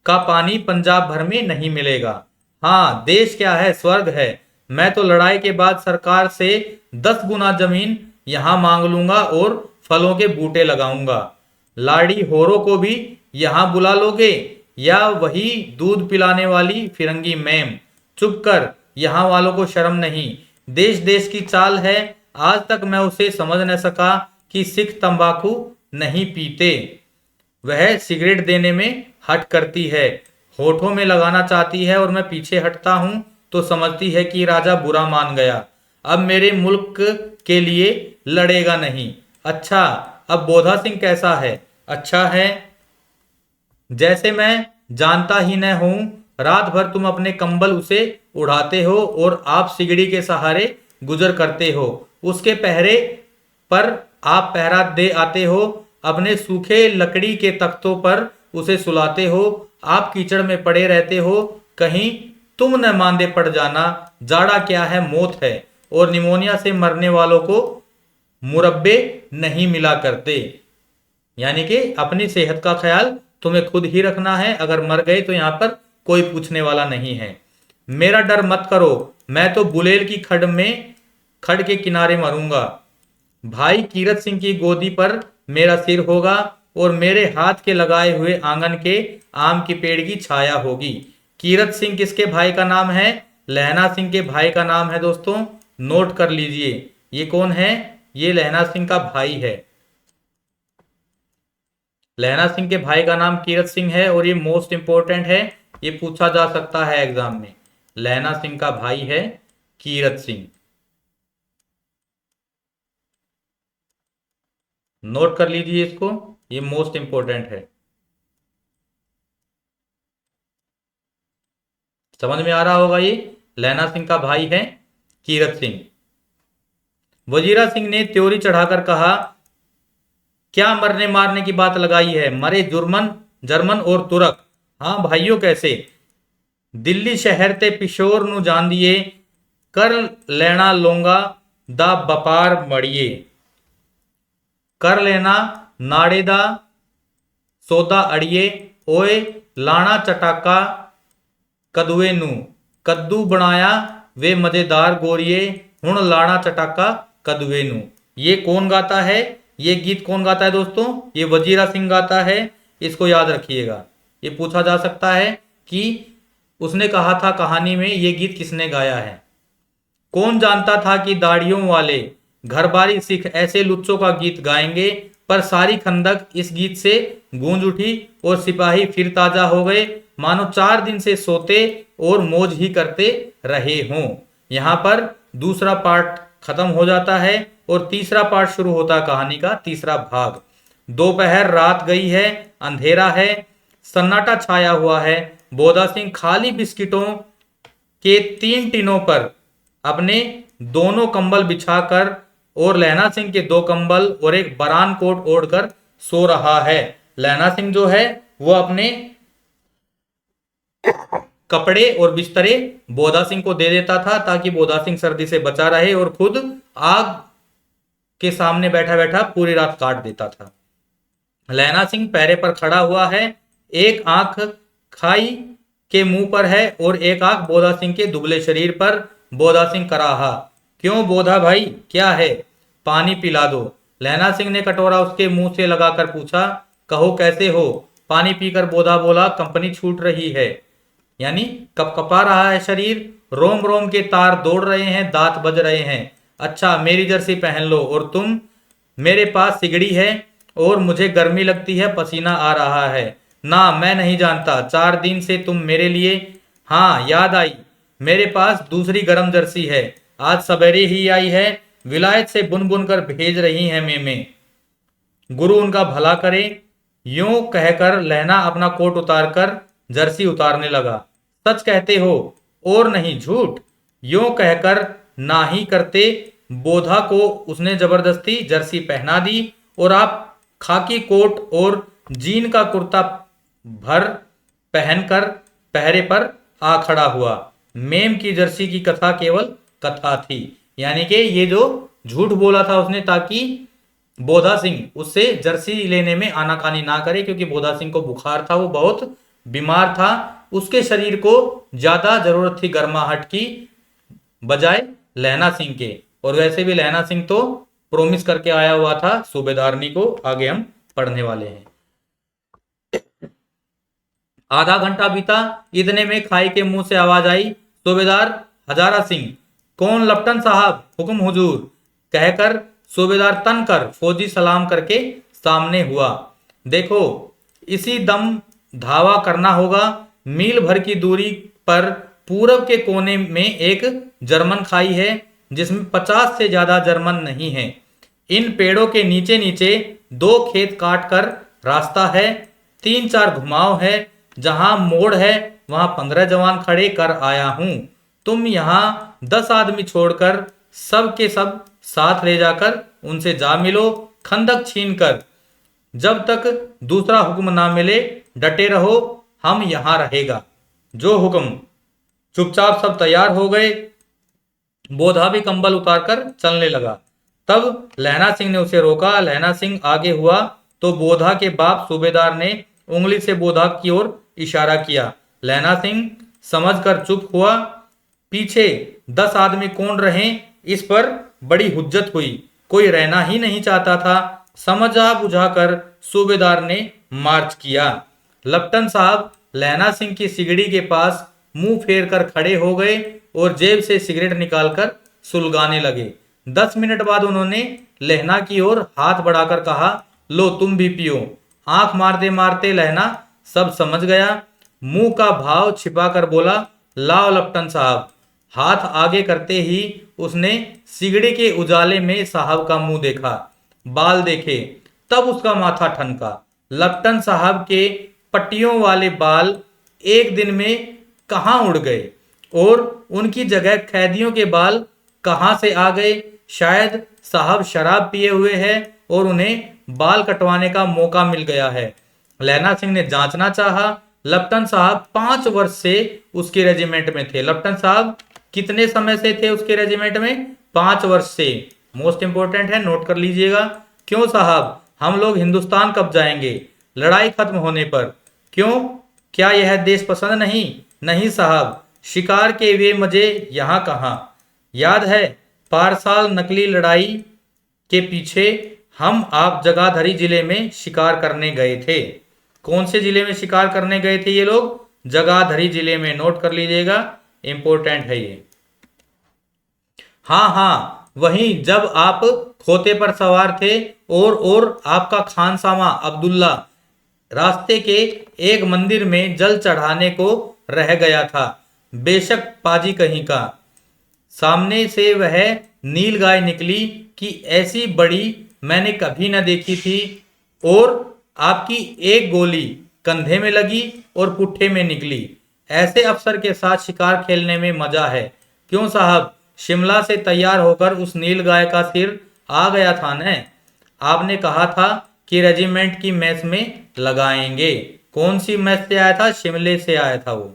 का पानी पंजाब भर में नहीं मिलेगा। हाँ, देश क्या है, स्वर्ग है। मैं तो लड़ाई के बाद सरकार से 10 गुना जमीन यहां मांग लूंगा और फलों के बूटे लगाऊंगा। लाड़ी होरो को भी यहां बुला लोगे, या वही दूध पिलाने वाली फिरंगी मैम? चुप कर, यहां वालों को शर्म नहीं। देश देश की चाल है, आज तक मैं उसे समझ न सका कि सिख तंबाकू नहीं पीते, वह सिगरेट देने में हट करती है, होठों में लगाना चाहती है और मैं पीछे हटता हूं तो समझती है कि राजा बुरा मान गया, अब मेरे मुल्क के लिए लड़ेगा नहीं। अच्छा, अब बोधा सिंह कैसा है? अच्छा है, जैसे मैं जानता ही न हूं। रात भर तुम अपने कंबल उसे उड़ाते हो और आप सिगड़ी के सहारे गुजर करते हो, उसके पहरे पर आप पहरा दे आते हो, अपने सूखे लकड़ी के तख्तों पर उसे सुलाते हो, आप कीचड़ में पड़े रहते हो, कहीं तुम न मांदे पड़ जाना। जाड़ा क्या है, मौत है, और निमोनिया से मरने वालों को मुरब्बे नहीं मिला करते। यानी कि अपनी सेहत का ख्याल तुम्हें खुद ही रखना है, अगर मर गए तो यहां पर कोई पूछने वाला नहीं है। मेरा डर मत करो, मैं तो बुलेल की खड़ के किनारे मरूंगा। भाई कीरत सिंह की गोदी पर मेरा सिर होगा और मेरे हाथ के लगाए हुए आंगन के आम की पेड़ की छाया होगी। कीरत सिंह किसके भाई का नाम है? लहना सिंह के भाई का नाम है दोस्तों, नोट कर लीजिए। ये कौन है? ये लहना सिंह का भाई है। लहना सिंह के भाई का नाम कीरत सिंह है और ये मोस्ट इंपोर्टेंट है, ये पूछा जा सकता है एग्जाम में। लहना सिंह का भाई है कीरत सिंह, नोट कर लीजिए इसको, ये मोस्ट इंपोर्टेंट है। समझ में आ रहा होगा, ये लहना सिंह का भाई है कीरत सिंह। वजीरा सिंह ने त्योरी चढ़ाकर कहा, क्या मरने मारने की बात लगाई है? मरे जर्मन और तुरक। हाँ भाइयों, कैसे? दिल्ली शहर ते पिशोर नु जान दिए, कर लेना लोंगा दा बपार मड़िए। कर लेना नाड़े दा सौदा अड़िए, ओए लाना चटाका कदुए नू, कद्दू बनाया वे मजेदार गोरिये, हुण लाना चटाका कदुए नू। ये कौन गाता है? ये गीत कौन गाता है दोस्तों? ये वजीरा सिंह गाता है, इसको याद रखिएगा। ये पूछा जा सकता है कि उसने कहा था कहानी में, ये गीत किसने गाया है। कौन जानता था कि दाढ़ियों वाले घरबारी सिख ऐसे लुच्चों का गीत गाएंगे, पर सारी खंदक इस गीत से गूंज उठी और सिपाही फिर ताजा हो गए, मानो 4 दिन से सोते और मौज ही करते रहे हों। यहाँ पर दूसरा पार्ट खत्म हो जाता है और तीसरा पार्ट शुरू होता है कहानी का तीसरा भाग। दोपहर रात गई है, अंधेरा है, सन्नाटा छाया हुआ है। बोधा सिंह खाली बिस्किटों के 3 टिनों पर अपने दोनों कंबल बिछाकर और लहना सिंह के 2 कंबल और एक बरान कोट ओढ़कर सो रहा है। लहना सिंह जो है वो अपने कपड़े और बिस्तरे बोधा सिंह को दे देता था ताकि बोधा सिंह सर्दी से बचा रहे, और खुद आग के सामने बैठा बैठा पूरी रात काट देता था। लहना सिंह पैरे पर खड़ा हुआ है, एक आंख खाई के मुंह पर है और एक आंख बोधा सिंह के दुबले शरीर पर। बोधा सिंह कराहा, क्यों बोधा भाई, क्या है? पानी पिला दो। लहना सिंह ने कटोरा उसके मुंह से लगाकर पूछा, कहो कैसे हो? पानी पीकर बोधा बोला, कंपनी छूट रही है, यानी कपकपा रहा है शरीर, रोम रोम के तार दौड़ रहे हैं, दांत बज रहे हैं। अच्छा, मेरी जर्सी पहन लो। और तुम? मेरे पास सिगड़ी है और मुझे गर्मी लगती है, पसीना आ रहा है। ना, मैं नहीं जानता, 4 दिन से तुम मेरे लिए। हाँ, याद आई, मेरे पास दूसरी गर्म जर्सी है, आज सवेरे ही आई है, विलायत से बुन बुन कर भेज रही हैं मेमे, गुरु उनका भला करे। यूं कहकर लहना अपना कोट उतारकर जर्सी उतारने लगा। सच कहते हो और नहीं झूठ? यूं कहकर ना ही करते बोधा को उसने जबरदस्ती जर्सी पहना दी और आप खाकी कोट और जीन का कुर्ता भर पहनकर पहरे पर आ खड़ा हुआ। मेम की जर्सी की कथा केवल कथा थी, यानी कि ये जो झूठ बोला था उसने ताकि बोधा सिंह उससे जर्सी लेने में आनाकानी ना करे, क्योंकि बोधा सिंह को बुखार था, वो बहुत बीमार था, उसके शरीर को ज्यादा जरूरत थी गर्माहट की बजाय लहना सिंह के। और वैसे भी लहना सिंह तो प्रोमिस करके आया हुआ था सूबेदारनी को, आगे हम पढ़ने वाले हैं। आधा घंटा बीता, इतने में खाई के मुंह से आवाज आई, सूबेदार हजारा सिंह। कौन? लपटन साहब, हुक्म हुजूर, कहकर सूबेदार तन कर फौजी सलाम करके सामने हुआ। देखो इसी दम धावा करना होगा। मील भर की दूरी पर पूरब के कोने में एक जर्मन खाई है जिसमें 50 से ज्यादा जर्मन नहीं है। इन पेड़ों के नीचे नीचे 2 खेत काट कर रास्ता है, 3-4 घुमाव है, जहां मोड़ है वहां 15 जवान खड़े कर आया हूं। तुम यहां 10 आदमी छोड़कर सब के सब साथ ले जाकर उनसे जा मिलो, खंदक छीन कर। जब तक दूसरा हुक्म ना मिले डटे रहो, हम यहां रहेगा। जो हुक्म। चुपचाप सब तैयार हो गए। बोधा भी कंबल उतारकर चलने लगा। तब लहना सिंह ने उसे रोका। लहना सिंह आगे हुआ तो बोधा के बाप सूबेदार ने उंगली से बोधा की ओर इशारा किया। लहना सिंह समझकर चुप हुआ। पीछे 10 आदमी कौन रहे, इस पर बड़ी हुज्जत हुई। कोई रहना ही नहीं चाहता था। समझा बुझाकर सूबेदार ने मार्च किया। लपटन साहब लहना सिंह की सिगड़ी के पास मुंह फेर कर खड़े हो गए और जेब से सिगरेट निकालकर सुलगाने लगे। 10 मिनट बाद उन्होंने लहना की ओर हाथ बढ़ाकर कहा, लो तुम भी पियो। आंख मारते मारते लहना सब समझ गया। मुंह का भाव छिपाकर बोला, लाओ लपटन साहब। हाथ आगे करते ही उसने सिगड़ी के उजाले में साहब का मुंह देखा, बाल देखे, तब उसका माथा ठनका। लपटन साहब के पट्टियों वाले बाल एक दिन में कहां उड़ गए और उनकी जगह कैदियों के बाल कहां से आ गए। शायद साहब शराब पिए हुए हैं और उन्हें बाल कटवाने का मौका मिल गया है। लहना सिंह ने जांचना चाहा। लपटन साहब 5 वर्ष से उसके रेजिमेंट में थे। लपटन साहब कितने समय से थे उसके रेजिमेंट में? 5 वर्ष से। मोस्ट इंपोर्टेंट है, नोट कर लीजिएगा। क्यों साहब? हम लोग हिंदुस्तान कब जाएंगे? लड़ाई खत्म होने पर। क्यों? क्या यह देश पसंद नहीं? नहीं साहब, शिकार के वे मजे यहाँ कहाँ। याद है पारसाल नकली लड़ाई के पीछे हम आप जगाधरी जिले में शिकार करने गए थे। कौन से जिले में शिकार करने गए थे ये लोग? जगाधरी जिले में। नोट कर लीजिएगा, इंपोर्टेंट है ये। हाँ हाँ, वहीं जब आप खोते पर सवार थे और आपका खानसामा अब्दुल्ला रास्ते के एक मंदिर में जल चढ़ाने को रह गया था। बेशक पाजी कहीं का। सामने से वह नील गाय निकली कि ऐसी बड़ी मैंने कभी न देखी थी, और आपकी एक गोली कंधे में लगी और पुट्ठे में निकली। ऐसे अफसर के साथ शिकार खेलने में मजा है। क्यों साहब? शिमला से तैयार होकर उस नील गाय का सिर आ गया था न? आपने कहा था कि रेजिमेंट की मैस में लगाएंगे। कौन सी मैस से आया था? शिमले से आया था वो।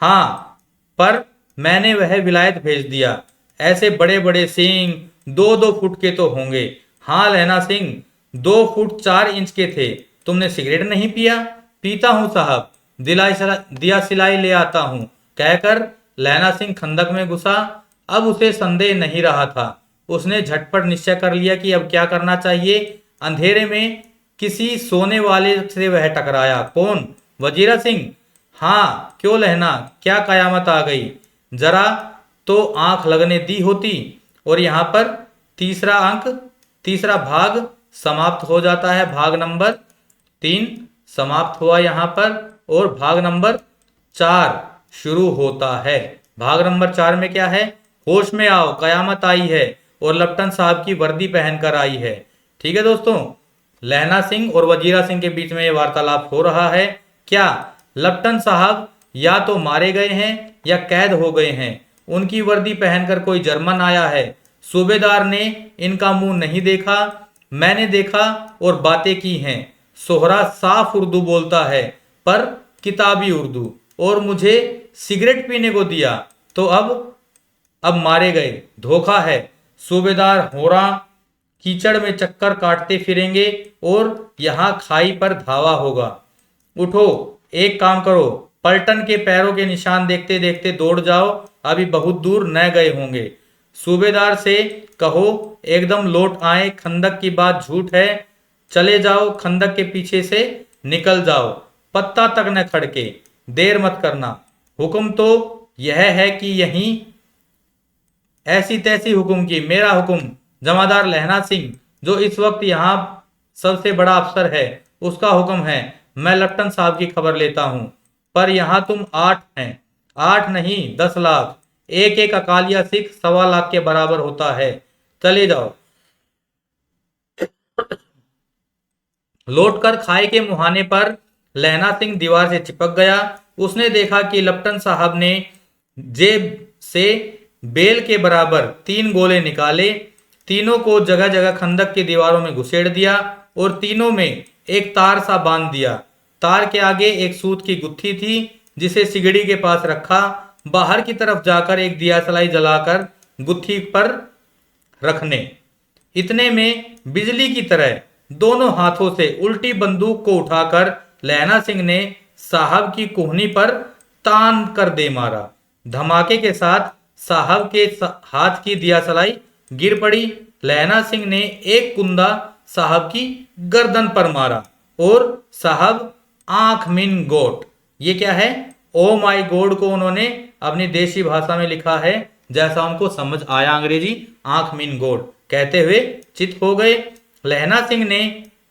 हाँ, पर मैंने वह विलायत भेज दिया। ऐसे बड़े बड़े सींग 2-2 फुट के तो होंगे। हाँ लहना सिंह, 2 फुट 4 इंच के थे। तुमने सिगरेट नहीं पिया? पीता हूं साहब, दिया सिलाई ले आता हूं, कहकर लहना सिंह खंदक में घुसा। अब उसे संदेह नहीं रहा था। उसने झटपट निश्चय कर लिया कि अब क्या करना चाहिए। अंधेरे में किसी सोने वाले से वह टकराया। कौन? वजीरा सिंह। हाँ, क्यों लहना, क्या कयामत आ गई? जरा तो आंख लगने दी होती। और यहाँ पर तीसरा भाग समाप्त हो जाता है। भाग नंबर 3 समाप्त हुआ यहाँ पर और भाग नंबर 4 शुरू होता है। भाग नंबर 4 में क्या है, होश में आओ कयामत आई है और लप्टन साहब की वर्दी पहनकर आई है। ठीक है दोस्तों, लहना सिंह और वजीरा सिंह के बीच में ये वार्तालाप हो रहा है। क्या लप्टन साहब या तो मारे गए हैं या कैद हो गए हैं, उनकी वर्दी पहनकर कोई जर्मन आया है। सूबेदार ने इनका मुंह नहीं देखा, मैंने देखा और बातें की हैं। सोहरा साफ उर्दू बोलता है पर किताबी उर्दू, और मुझे सिगरेट पीने को दिया तो अब मारे गए, धोखा है। सूबेदार होरा कीचड़ में चक्कर काटते फिरेंगे और यहां खाई पर धावा होगा। उठो, एक काम करो, पलटन के पैरों के निशान देखते देखते दौड़ जाओ, अभी बहुत दूर न गए होंगे। सूबेदार से कहो एकदम लौट आए, खंदक की बात झूठ है। चले जाओ, खंदक के पीछे से निकल जाओ, पत्ता तक न खड़के, देर मत करना। हुक्म तो यह है कि यहीं ऐसी तैसी हुक्म की, मेरा हुक्म, जमादार लहना सिंह जो इस वक्त यहाँ सबसे बड़ा अफसर है, उसका हुक्म है। मैं लप्टन साहब की खबर लेता हूं, पर यहां तुम 8 हैं, 8 नहीं 10 लाख, एक एक अकालिया सिख 1.25 लाख के बराबर होता है। चले जाओ। लौटकर खाए के मुहाने पर लहना सिंह दीवार से चिपक गया। उसने देखा कि लप्टन साहब ने जेब से बेल के बराबर 3 गोले निकाले, तीनों को जगह जगह खंदक की दीवारों में घुसेड़ दिया और तीनों में एक तार सा बांध दिया। तार के आगे एक सूत की गुत्थी थी जिसे सिगड़ी के पास रखा। बाहर की तरफ जाकर एक दियासलाई जलाकर गुत्थी पर रखने। इतने में बिजली की तरह दोनों हाथों से उल्टी बंदूक को उठाकर लहना सिंह ने साहब की कोहनी पर तान कर दे मारा। धमाके के साथ साहब के हाथ की दियासलाई गिर पड़ी। लहना सिंह ने एक कुंदा साहब की गर्दन पर मारा और साहब आंख मीन गोट, ये क्या है, ओ माई गॉड को उन्होंने अपनी देशी भाषा में लिखा है, जैसा उनको समझ आया अंग्रेजी, आंख मीन गोड कहते हुए चित हो गए। लहना सिंह ने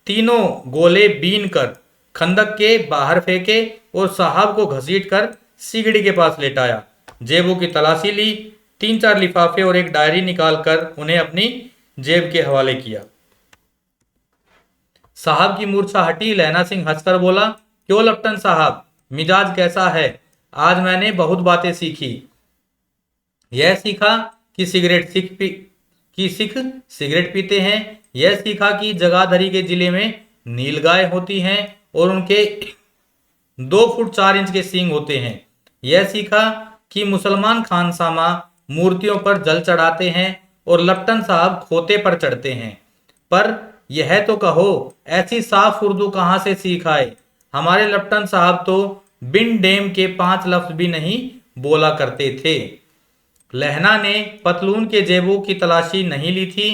तीनों गोले बीन कर खंदक के बाहर फेंके और साहब को घसीट कर सिगड़ी के पास लेटाया। जेबों की तलाशी ली, 3-4 लिफाफे और एक डायरी निकालकर उन्हें अपनी जेब के हवाले किया। साहब की मूर्छा हटी। लहना सिंह हंसकर बोला, क्यों लप्टन साहब, मिजाज कैसा है? आज मैंने बहुत बातें सीखी। यह सीखा कि सिख सिगरेट पीते हैं, यह सीखा कि जगाधरी के जिले में नीलगाय होती हैं और उनके 2 फुट 4 इंच के सींग होते हैं, यह सीखा कि मुसलमान खानसामा मूर्तियों पर जल चढ़ाते हैं और लप्टन साहब खोते पर चढ़ते हैं। पर यह तो कहो, ऐसी साफ उर्दू कहां से सीख आए? हमारे लप्टन साहब तो बिन डेम के 5 लफ्ज भी नहीं बोला करते थे। लहना ने पतलून के जेबों की तलाशी नहीं ली थी।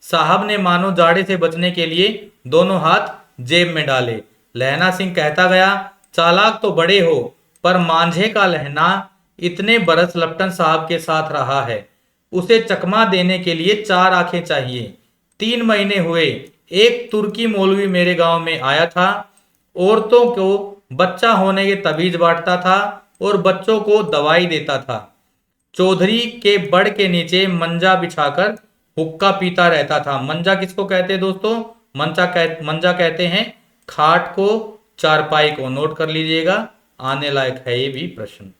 साहब ने मानो जाड़े से बचने के लिए दोनों हाथ जेब में डाले। लहना सिंह कहता गया, चालाक तो बड़े हो, पर मांझे का लहना इतने बरस लप्टन साहब के साथ रहा है, उसे चकमा देने के लिए 4 आंखें चाहिए। 3 महीने हुए, एक तुर्की मौलवी मेरे गांव में आया था, औरतों को बच्चा होने के तबीज बांटता था और बच्चों को दवाई देता था। चौधरी के बड़ के नीचे मंजा बिछाकर हुक्का पीता रहता था। मंजा किसको कहते हैं दोस्तों? मंजा कहते हैं खाट को, चारपाई को। नोट कर लीजिएगा, आने लायक है ये भी प्रश्न।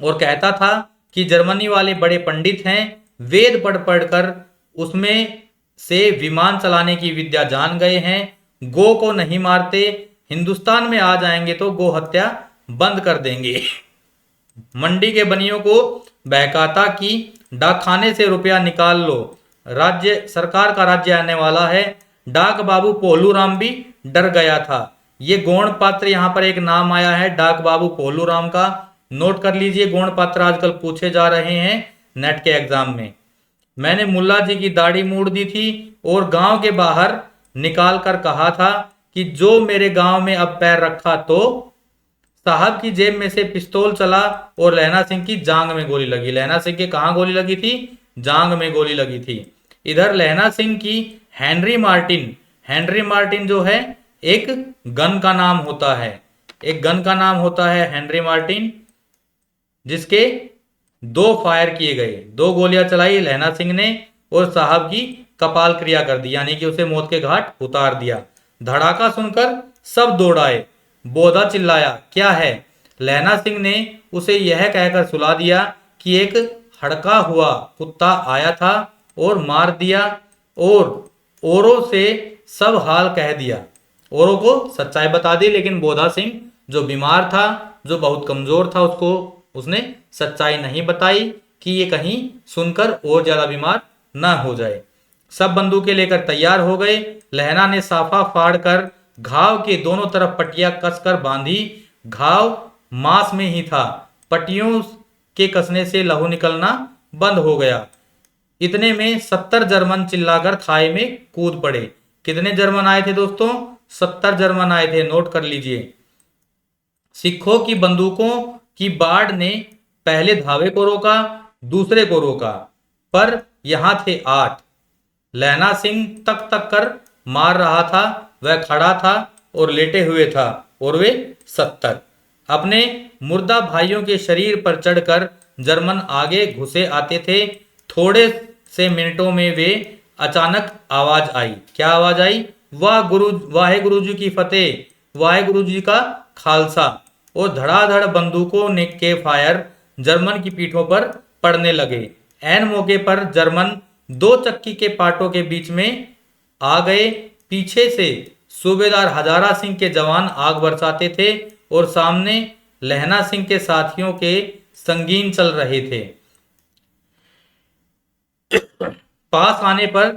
और कहता था कि जर्मनी वाले बड़े पंडित हैं, वेद पढ़ पढ़कर उसमें से विमान चलाने की विद्या जान गए हैं, गो को नहीं मारते, हिंदुस्तान में आ जाएंगे तो गो हत्या बंद कर देंगे। मंडी के बनियों को बहकाता कि डाकखाने से रुपया निकाल लो, राज्य सरकार का राज्य आने वाला है। डाक बाबू पोलू राम भी डर गया था। ये गौण पात्र, यहाँ पर एक नाम आया है डाक बाबू पोलू राम का, नोट कर लीजिए। गौण पात्र आजकल पूछे जा रहे हैं नेट के एग्जाम में। मैंने मुल्ला जी की दाढ़ी मूड़ दी थी और गांव के बाहर निकाल कर कहा था कि जो मेरे गांव में अब पैर रखा तो साहब की जेब में से पिस्तौल चला और लहना सिंह की जांग में गोली लगी। लहना सिंह के कहां गोली लगी थी? जांग में गोली लगी थी। इधर लहना सिंह की हेनरी मार्टिन जो है एक गन का नाम होता है, एक गन का नाम होता है हेनरी मार्टिन, जिसके 2 फायर किए गए, 2 गोलियां चलाई लहना सिंह ने और साहब की कपाल क्रिया कर दी, यानी कि उसे मौत के घाट उतार दिया। धड़ाका सुनकर सब दौड़ आए। बोधा चिल्लाया, क्या है? लहना सिंह ने उसे यह कहकर सुला दिया कि एक हड़का हुआ कुत्ता आया था और मार दिया, और औरों से सब हाल कह दिया। औरों को सच्चाई बता दी, लेकिन बोधा सिंह जो बीमार था, जो बहुत कमजोर था, उसको उसने सच्चाई नहीं बताई कि ये कहीं सुनकर और ज्यादा बीमार ना हो जाए। सब बंदूकें लेकर तैयार हो गए। लहना ने साफा फाड़ कर घाव के दोनों तरफ पट्टियां कसकर बांधी। घाव मांस में ही था। पट्टियों के कसने से लहू निकलना बंद हो गया। इतने में 70 जर्मन चिल्लाकर खाई में कूद पड़े। कितने जर्मन आए थे दोस्तों? 70 जर्मन आए थे, नोट कर लीजिए। सिखों की बंदूकों की बाढ़ ने पहले धावे को रोका, दूसरे को रोका, पर यहां थे 8। लहना सिंह तक तक कर मार रहा था, वह खड़ा था और लेटे हुए था, और वे 70। अपने मुर्दा भाइयों के शरीर पर चढ़कर जर्मन आगे घुसे आते थे। थोड़े से मिनटों में वे अचानक आवाज आई। क्या आवाज आई? वाहे गुरु जी की फतेह, वाहे गुरु जी का खालसा। और धड़ाधड़ बंदूकों ने के फायर जर्मन की पीठों पर पड़ने लगे। ऐन मौके पर जर्मन 2 चक्की के पाटों के बीच में आ गए। पीछे से सूबेदार हजारा सिंह के जवान आग बरसाते थे और सामने लहना सिंह के साथियों के संगीन चल रहे थे। पास आने पर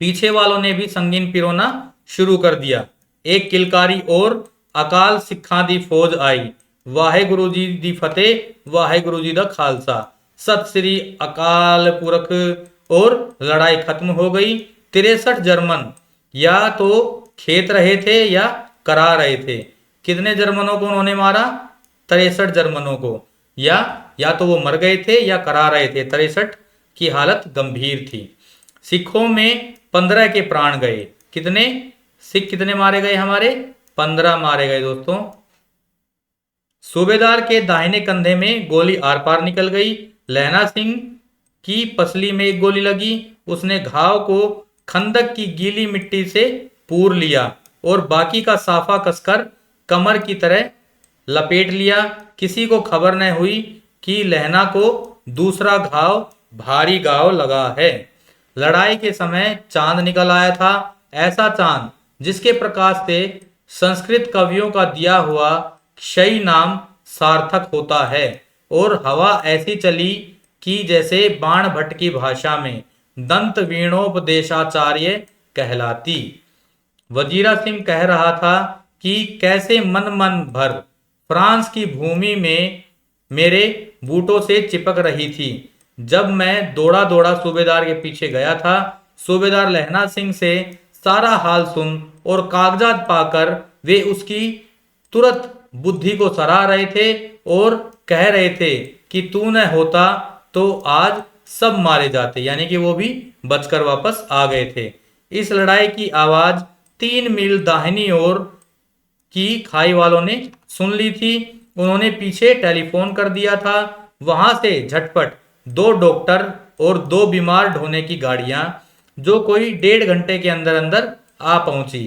पीछे वालों ने भी संगीन पिरोना शुरू कर दिया। एक किलकारी और अकाल सिखा दी फौज आई। वाहे गुरु जी दी फतेह, वाहे गुरु जी दा खालसा। सत श्री अकाल पुरख। और लड़ाई खत्म हो गई। 63 जर्मन या तो खेत रहे थे या करा रहे थे। कितने जर्मनों को उन्होंने मारा? 63 जर्मनों को। या तो वो मर गए थे या करा रहे थे। 63 की हालत गंभीर थी। सिखों में 15 के प्राण गए। कितने सिख कितने मारे गए हमारे? 15 मारे गए दोस्तों। सूबेदार के दाहिने कंधे में गोली आर पार निकल गई। लहना सिंह की पसली में एक गोली लगी। उसने घाव को खंदक की गीली मिट्टी से पूर लिया और बाकी का साफा कसकर कमर की तरह लपेट लिया। किसी को खबर न हुई कि लहना को दूसरा घाव भारी घाव लगा है। लड़ाई के समय चांद निकल आया था, ऐसा चांद जिसके प्रकाश से संस्कृत कवियों का दिया हुआ क्षय नाम सार्थक होता है, और हवा ऐसी चली कि जैसे बाण भट्ट की भाषा में दंत वीणोपदेशाचार्य कहलाती। वजीरा सिंह कह रहा था कि कैसे मन मन भर फ्रांस की भूमि में मेरे बूटों से चिपक रही थी जब मैं दौड़ा दौड़ा सूबेदार के पीछे गया था। सूबेदार लहना सिंह से सारा हाल सुन और कागजात पाकर वे उसकी तुरंत बुद्धि को सराह रहे थे और कह रहे थे कि तू न होता तो आज सब मारे जाते, यानी कि वो भी बचकर वापस आ गए थे। इस लड़ाई की आवाज 3 मील दाहिनी ओर की खाई वालों ने सुन ली थी। उन्होंने पीछे टेलीफोन कर दिया था। वहां से झटपट 2 डॉक्टर और 2 बीमार ढोने की गाड़ियां, जो कोई 1.5 घंटे के अंदर अंदर आ पहुंची।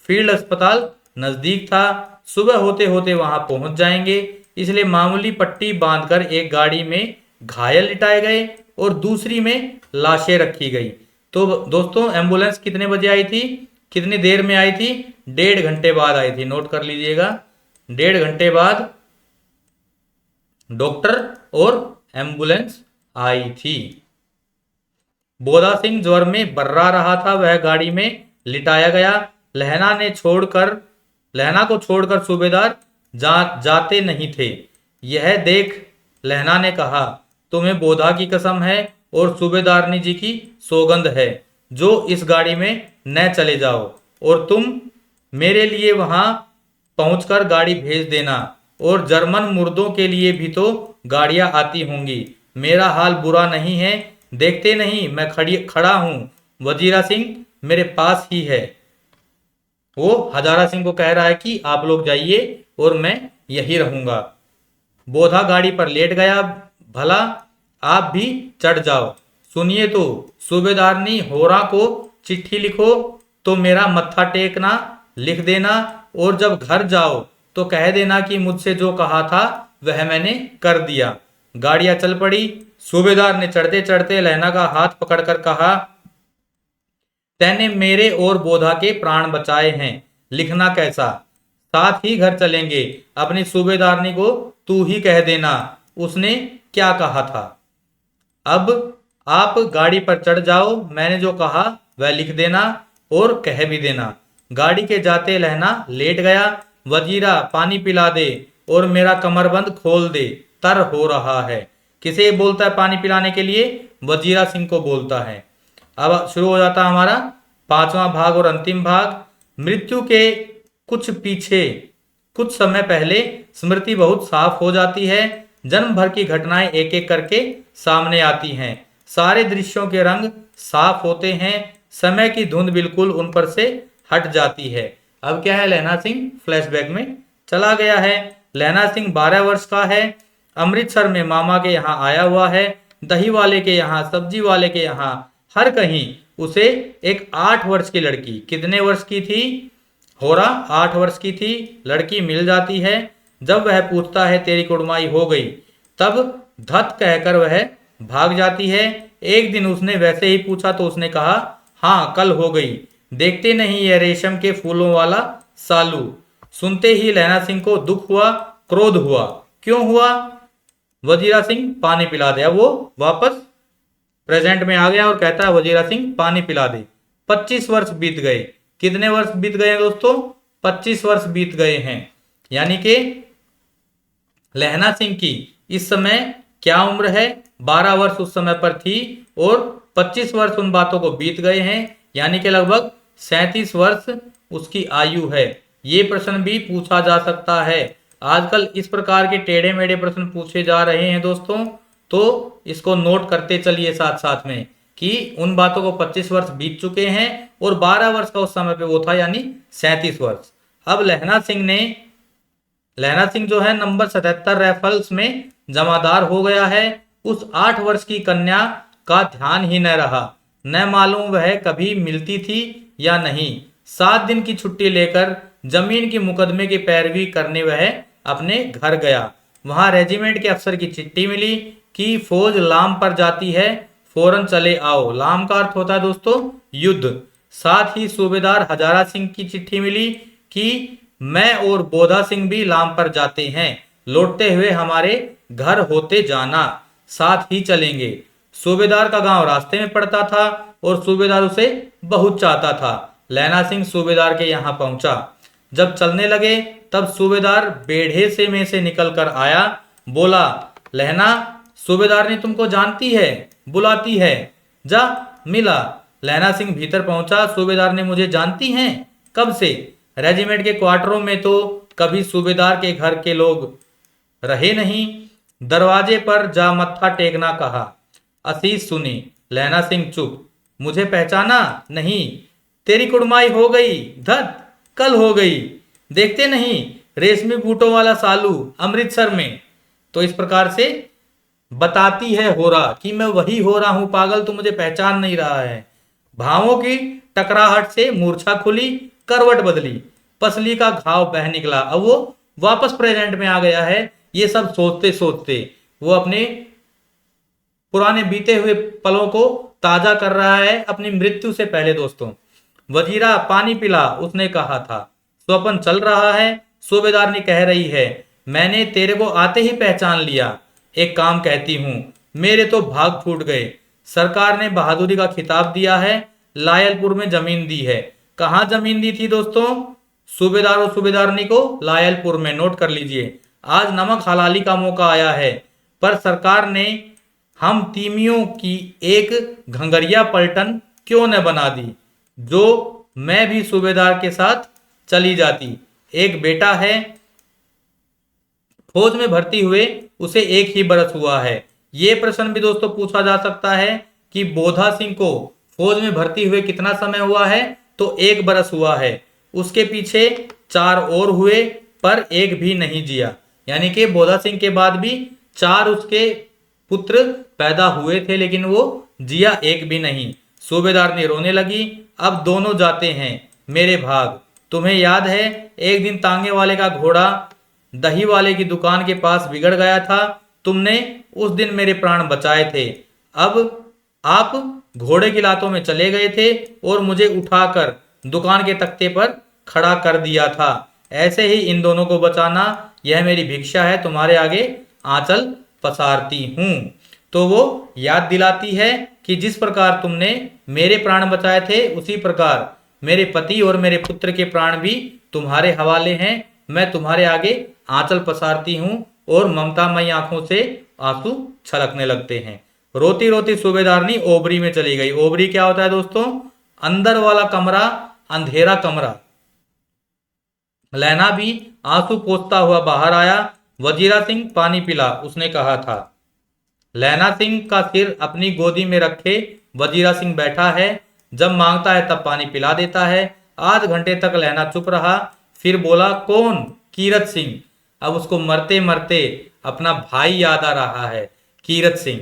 फील्ड अस्पताल नजदीक था। सुबह होते होते वहां पहुंच जाएंगे, इसलिए मामूली पट्टी बांधकर एक गाड़ी में घायल लिटाए गए और दूसरी में लाशें रखी गई। तो दोस्तों एम्बुलेंस कितने बजे आई थी? कितनी देर में आई थी? 1.5 घंटे बाद आई थी। नोट कर लीजिएगा, 1.5 घंटे बाद डॉक्टर और एम्बुलेंस आई थी। बोधा सिंह ज्वर में बर्रा रहा था, वह गाड़ी में लिटाया गया। लहना को छोड़कर सूबेदार जाते नहीं थे। यह देख लहना ने कहा, तुम्हें बोधा की कसम है और सूबेदारनी जी की सौगंध है, जो इस गाड़ी में न चले जाओ, और तुम मेरे लिए वहां पहुंचकर गाड़ी भेज देना, और जर्मन मुर्दों के लिए भी तो गाड़ियां आती होंगी। मेरा हाल बुरा नहीं है, देखते नहीं मैं खड़ा हूं। वजीरा सिंह मेरे पास ही है। वो हजारा सिंह को कह रहा है कि आप लोग जाइए और मैं यही रहूंगा। बोधा गाड़ी पर लेट गया, भला आप भी चढ़ जाओ। सुनिए तो सूबेदारनी, होरा को चिट्ठी लिखो तो मेरा मत्था टेकना लिख देना, और जब घर जाओ तो कह देना कि मुझसे जो कहा था वह मैंने कर दिया। गाड़ियां चल पड़ी। सूबेदार ने चढ़ते चढ़ते लहना का हाथ पकड़कर कहा, तैने मेरे और बोधा के प्राण बचाए हैं, लिखना कैसा? साथ ही घर चलेंगे। अपनी सूबेदारनी को तू ही कह देना उसने क्या कहा था। अब आप गाड़ी पर चढ़ जाओ, मैंने जो कहा वह लिख देना और कह भी देना। गाड़ी के जाते लहना लेट गया। वजीरा, पानी पिला दे और मेरा कमरबंद खोल दे, तर हो रहा है। किसे बोलता है पानी पिलाने के लिए? वजीरा सिंह को बोलता है। अब शुरू हो जाता है हमारा 5वां भाग और अंतिम भाग। मृत्यु के कुछ पीछे कुछ समय पहले स्मृति बहुत साफ हो जाती है। जन्म भर की घटनाएं एक एक करके सामने आती हैं। सारे दृश्यों के रंग साफ होते हैं। समय की धुंध बिल्कुल उन पर से हट जाती है। अब क्या है, लहना सिंह फ्लैशबैक में चला गया है। लहना सिंह 12 वर्ष का है। अमृतसर में मामा के यहाँ आया हुआ है। दही वाले के यहाँ, सब्जी वाले के यहाँ, हर कहीं उसे एक 8 वर्ष की लड़की, कितने वर्ष की थी? होरा 8 वर्ष की थी, लड़की मिल जाती है। जब वह पूछता है तेरी कुड़माई हो गई, तब धत कहकर वह भाग जाती है। एक दिन उसने वैसे ही पूछा तो उसने कहा, हाँ कल हो गई। देखते नहीं ये रेशम के फूलों वाला सालू। सुनते ही लहना सिंह को दुख हुआ, क्रोध हुआ। क्यों हुआ? वजीरा सिंह पानी पिला दे। अब वो वापस प्रेजेंट में आ गया और कहता है वजीरा सिंह पानी पिला दे। 25 वर्ष बीत गए। कितने वर्ष बीत गए दोस्तों? 25 वर्ष बीत गए हैं। यानी कि लहना सिंह की इस समय क्या उम्र है? 12 वर्ष उस समय पर थी और 25 वर्ष उन बातों को बीत गए हैं, यानी कि लगभग 37 वर्ष उसकी आयु है। ये प्रश्न भी पूछा जा सकता है। आजकल इस प्रकार के टेढ़े मेढ़े प्रश्न पूछे जा रहे हैं दोस्तों, तो इसको नोट करते चलिए साथ साथ में कि उन बातों को 25 वर्ष बीत चुके हैं और 12 वर्ष का उस समय पे वो था, यानी 37 वर्ष। अब लहना सिंह जो है नंबर 77 राइफल्स में जमादार हो गया है। उस 8 वर्ष की कन्या का ध्यान ही न रहा, न मालूम वह कभी मिलती थी या नहीं। 7 दिन की छुट्टी लेकर जमीन की मुकदमे की पैरवी करने वह अपने घर गया। वहां रेजिमेंट के अफसर की चिट्ठी मिली कि फौज लाम पर जाती है, फौरन चले आओ। लाम का अर्थ होता है दोस्तों युद्ध। साथ ही सूबेदार हजारा सिंह की चिट्ठी मिली कि मैं और बोधा सिंह भी लाम पर जाते हैं, लौटते हुए हमारे घर होते जाना, साथ ही चलेंगे। सूबेदार का गांव रास्ते में पड़ता था और सूबेदार उसे बहुत चाहता था। लहना सिंह सूबेदार के यहाँ पहुंचा। जब चलने लगे तब सूबेदार बेढ़े से में से निकल कर आया। बोला, लहना सूबेदार ने तुमको जानती है, बुलाती है, जा मिला। लहना सिंह भीतर पहुंचा। सूबेदार ने मुझे जानती हैं? कब से? रेजिमेंट के क्वार्टरों में तो कभी सूबेदार के घर के लोग रहे नहीं। दरवाजे पर जा मत्था टेकना कहा। असीस सुनी। लहना सिंह चुप। मुझे पहचाना नहीं? तेरी कुड़माई हो गई, धत कल हो गई। देखते नहीं रेशमी बूटों वाला सालू अमृतसर में। तो इस प्रकार से बताती है होरा कि मैं वही हो रहा हूं पागल, तू मुझे पहचान नहीं रहा है। भावों की टकराहट से मूर्छा खुली, करवट बदली, पसली का घाव बह निकला। अब वो वापस प्रेजेंट में आ गया है। ये सब सोचते सोचते वो अपने पुराने बीते हुए पलों को ताजा कर रहा है अपनी मृत्यु से पहले। दोस्तों, वजीरा पानी पिला उसने कहा था। स्वपन चल रहा है। सूबेदार ने कह रही है, मैंने तेरे को आते ही पहचान लिया। एक काम कहती हूं, मेरे तो भाग फूट गए। सरकार ने बहादुरी का खिताब दिया है, लायलपुर में जमीन दी है। कहां जमीन दी थी दोस्तों? सूबेदार और सूबेदारनी को लायलपुर में। नोट कर लीजिए। आज नमक हलाली का मौका आया है, पर सरकार ने हम तीमियों की एक घंगरिया पलटन क्यों न बना दी, जो मैं भी सूबेदार के साथ चली जाती। एक बेटा है, फौज में भर्ती हुए उसे 1 ही बरस हुआ है। ये प्रश्न भी दोस्तों पूछा जा सकता है कि बोधा सिंह को फौज में भर्ती हुए कितना समय हुआ है? तो 1 बरस हुआ है। उसके पीछे 4 और हुए पर एक भी नहीं जिया। यानी कि बोधा सिंह के बाद भी 4 उसके पुत्र पैदा हुए थे, लेकिन वो जिया एक भी नहीं। सूबेदारनी रोने लगी। अब दोनों जाते हैं मेरे भाग। तुम्हें याद है एक दिन तांगे वाले का घोड़ा दही वाले की दुकान के पास बिगड़ गया था। तुमने उस दिन मेरे प्राण बचाए थे। अब आप घोड़े की लातों में चले गए थे और मुझे उठाकर दुकान के तख्ते पर खड़ा कर दिया था। ऐसे ही इन दोनों को बचाना, यह मेरी भिक्षा है, तुम्हारे आगे आंचल पसारती हूं। तो वो याद दिलाती है कि जिस प्रकार तुमने मेरे प्राण बचाए थे, उसी प्रकार मेरे पति और मेरे पुत्र के प्राण भी तुम्हारे हवाले हैं। मैं तुम्हारे आगे आंचल पसारती हूं। और ममतामयी आंखों से आंसू छलकने लगते हैं। रोती रोती सूबेदारनी ओबरी में चली गई। ओबरी क्या होता है दोस्तों? अंदर वाला कमरा, अंधेरा कमरा। लैना भी आंसू पोंछता हुआ बाहर आया। वजीरा सिंह पानी पिला, उसने कहा था। लैना सिंह का सिर अपनी गोदी में रखे वजीरा सिंह बैठा है। जब मांगता है तब पानी पिला देता है। आध घंटे तक लैना चुप रहा, फिर बोला, कौन? कीरत सिंह। अब उसको मरते मरते अपना भाई याद आ रहा है, कीरत सिंह।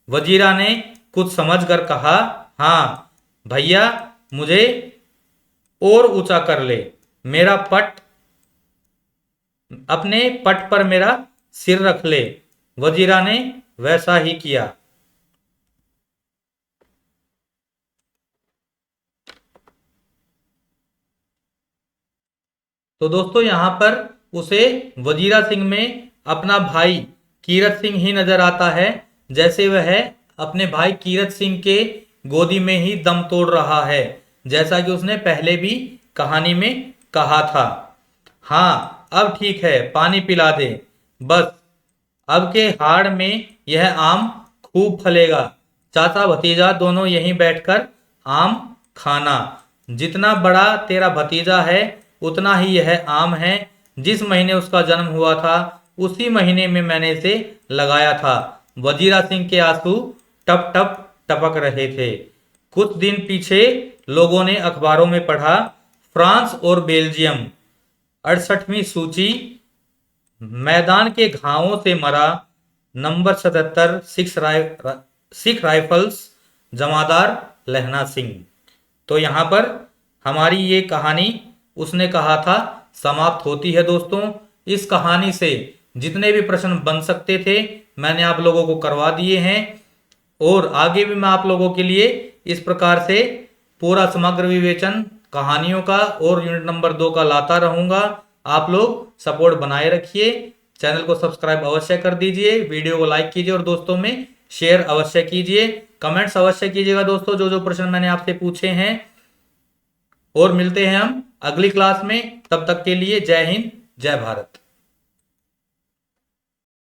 वजीरा ने कुछ समझकर कहा, हाँ भैया, मुझे और ऊंचा कर ले। मेरा पट, अपने पट पर मेरा सिर रख ले। वजीरा ने वैसा ही किया। तो दोस्तों यहां पर उसे वजीरा सिंह में अपना भाई कीरत सिंह ही नजर आता है, जैसे वह अपने भाई कीरत सिंह के गोदी में ही दम तोड़ रहा है, जैसा कि उसने पहले भी कहानी में कहा था। हाँ अब ठीक है, पानी पिला दे बस। अब के हाड़ में यह आम खूब फलेगा। चाचा भतीजा दोनों यहीं बैठकर आम खाना। जितना बड़ा तेरा भतीजा है उतना ही यह आम है। जिस महीने उसका जन्म हुआ था उसी महीने में मैंने इसे लगाया था। वजीरा सिंह के आंसू टप टप टपक रहे थे। कुछ दिन पीछे लोगों ने अखबारों में पढ़ा, फ्रांस और बेल्जियम 68वीं सूची, मैदान के घावों से मरा नंबर 77 सिख राइफल्स, जमादार लहना सिंह। तो यहाँ पर हमारी ये कहानी उसने कहा था समाप्त होती है दोस्तों। इस कहानी से जितने भी प्रश्न बन सकते थे मैंने आप लोगों को करवा दिए हैं, और आगे भी मैं आप लोगों के लिए इस प्रकार से पूरा समग्र विवेचन कहानियों का और यूनिट नंबर 2 का लाता रहूंगा। आप लोग सपोर्ट बनाए रखिए, चैनल को सब्सक्राइब अवश्य कर दीजिए, वीडियो को लाइक कीजिए और दोस्तों में शेयर अवश्य कीजिए। कमेंट्स अवश्य कीजिएगा दोस्तों जो जो प्रश्न मैंने आपसे पूछे हैं। और मिलते हैं हम अगली क्लास में, तब तक के लिए जय हिंद, जय भारत।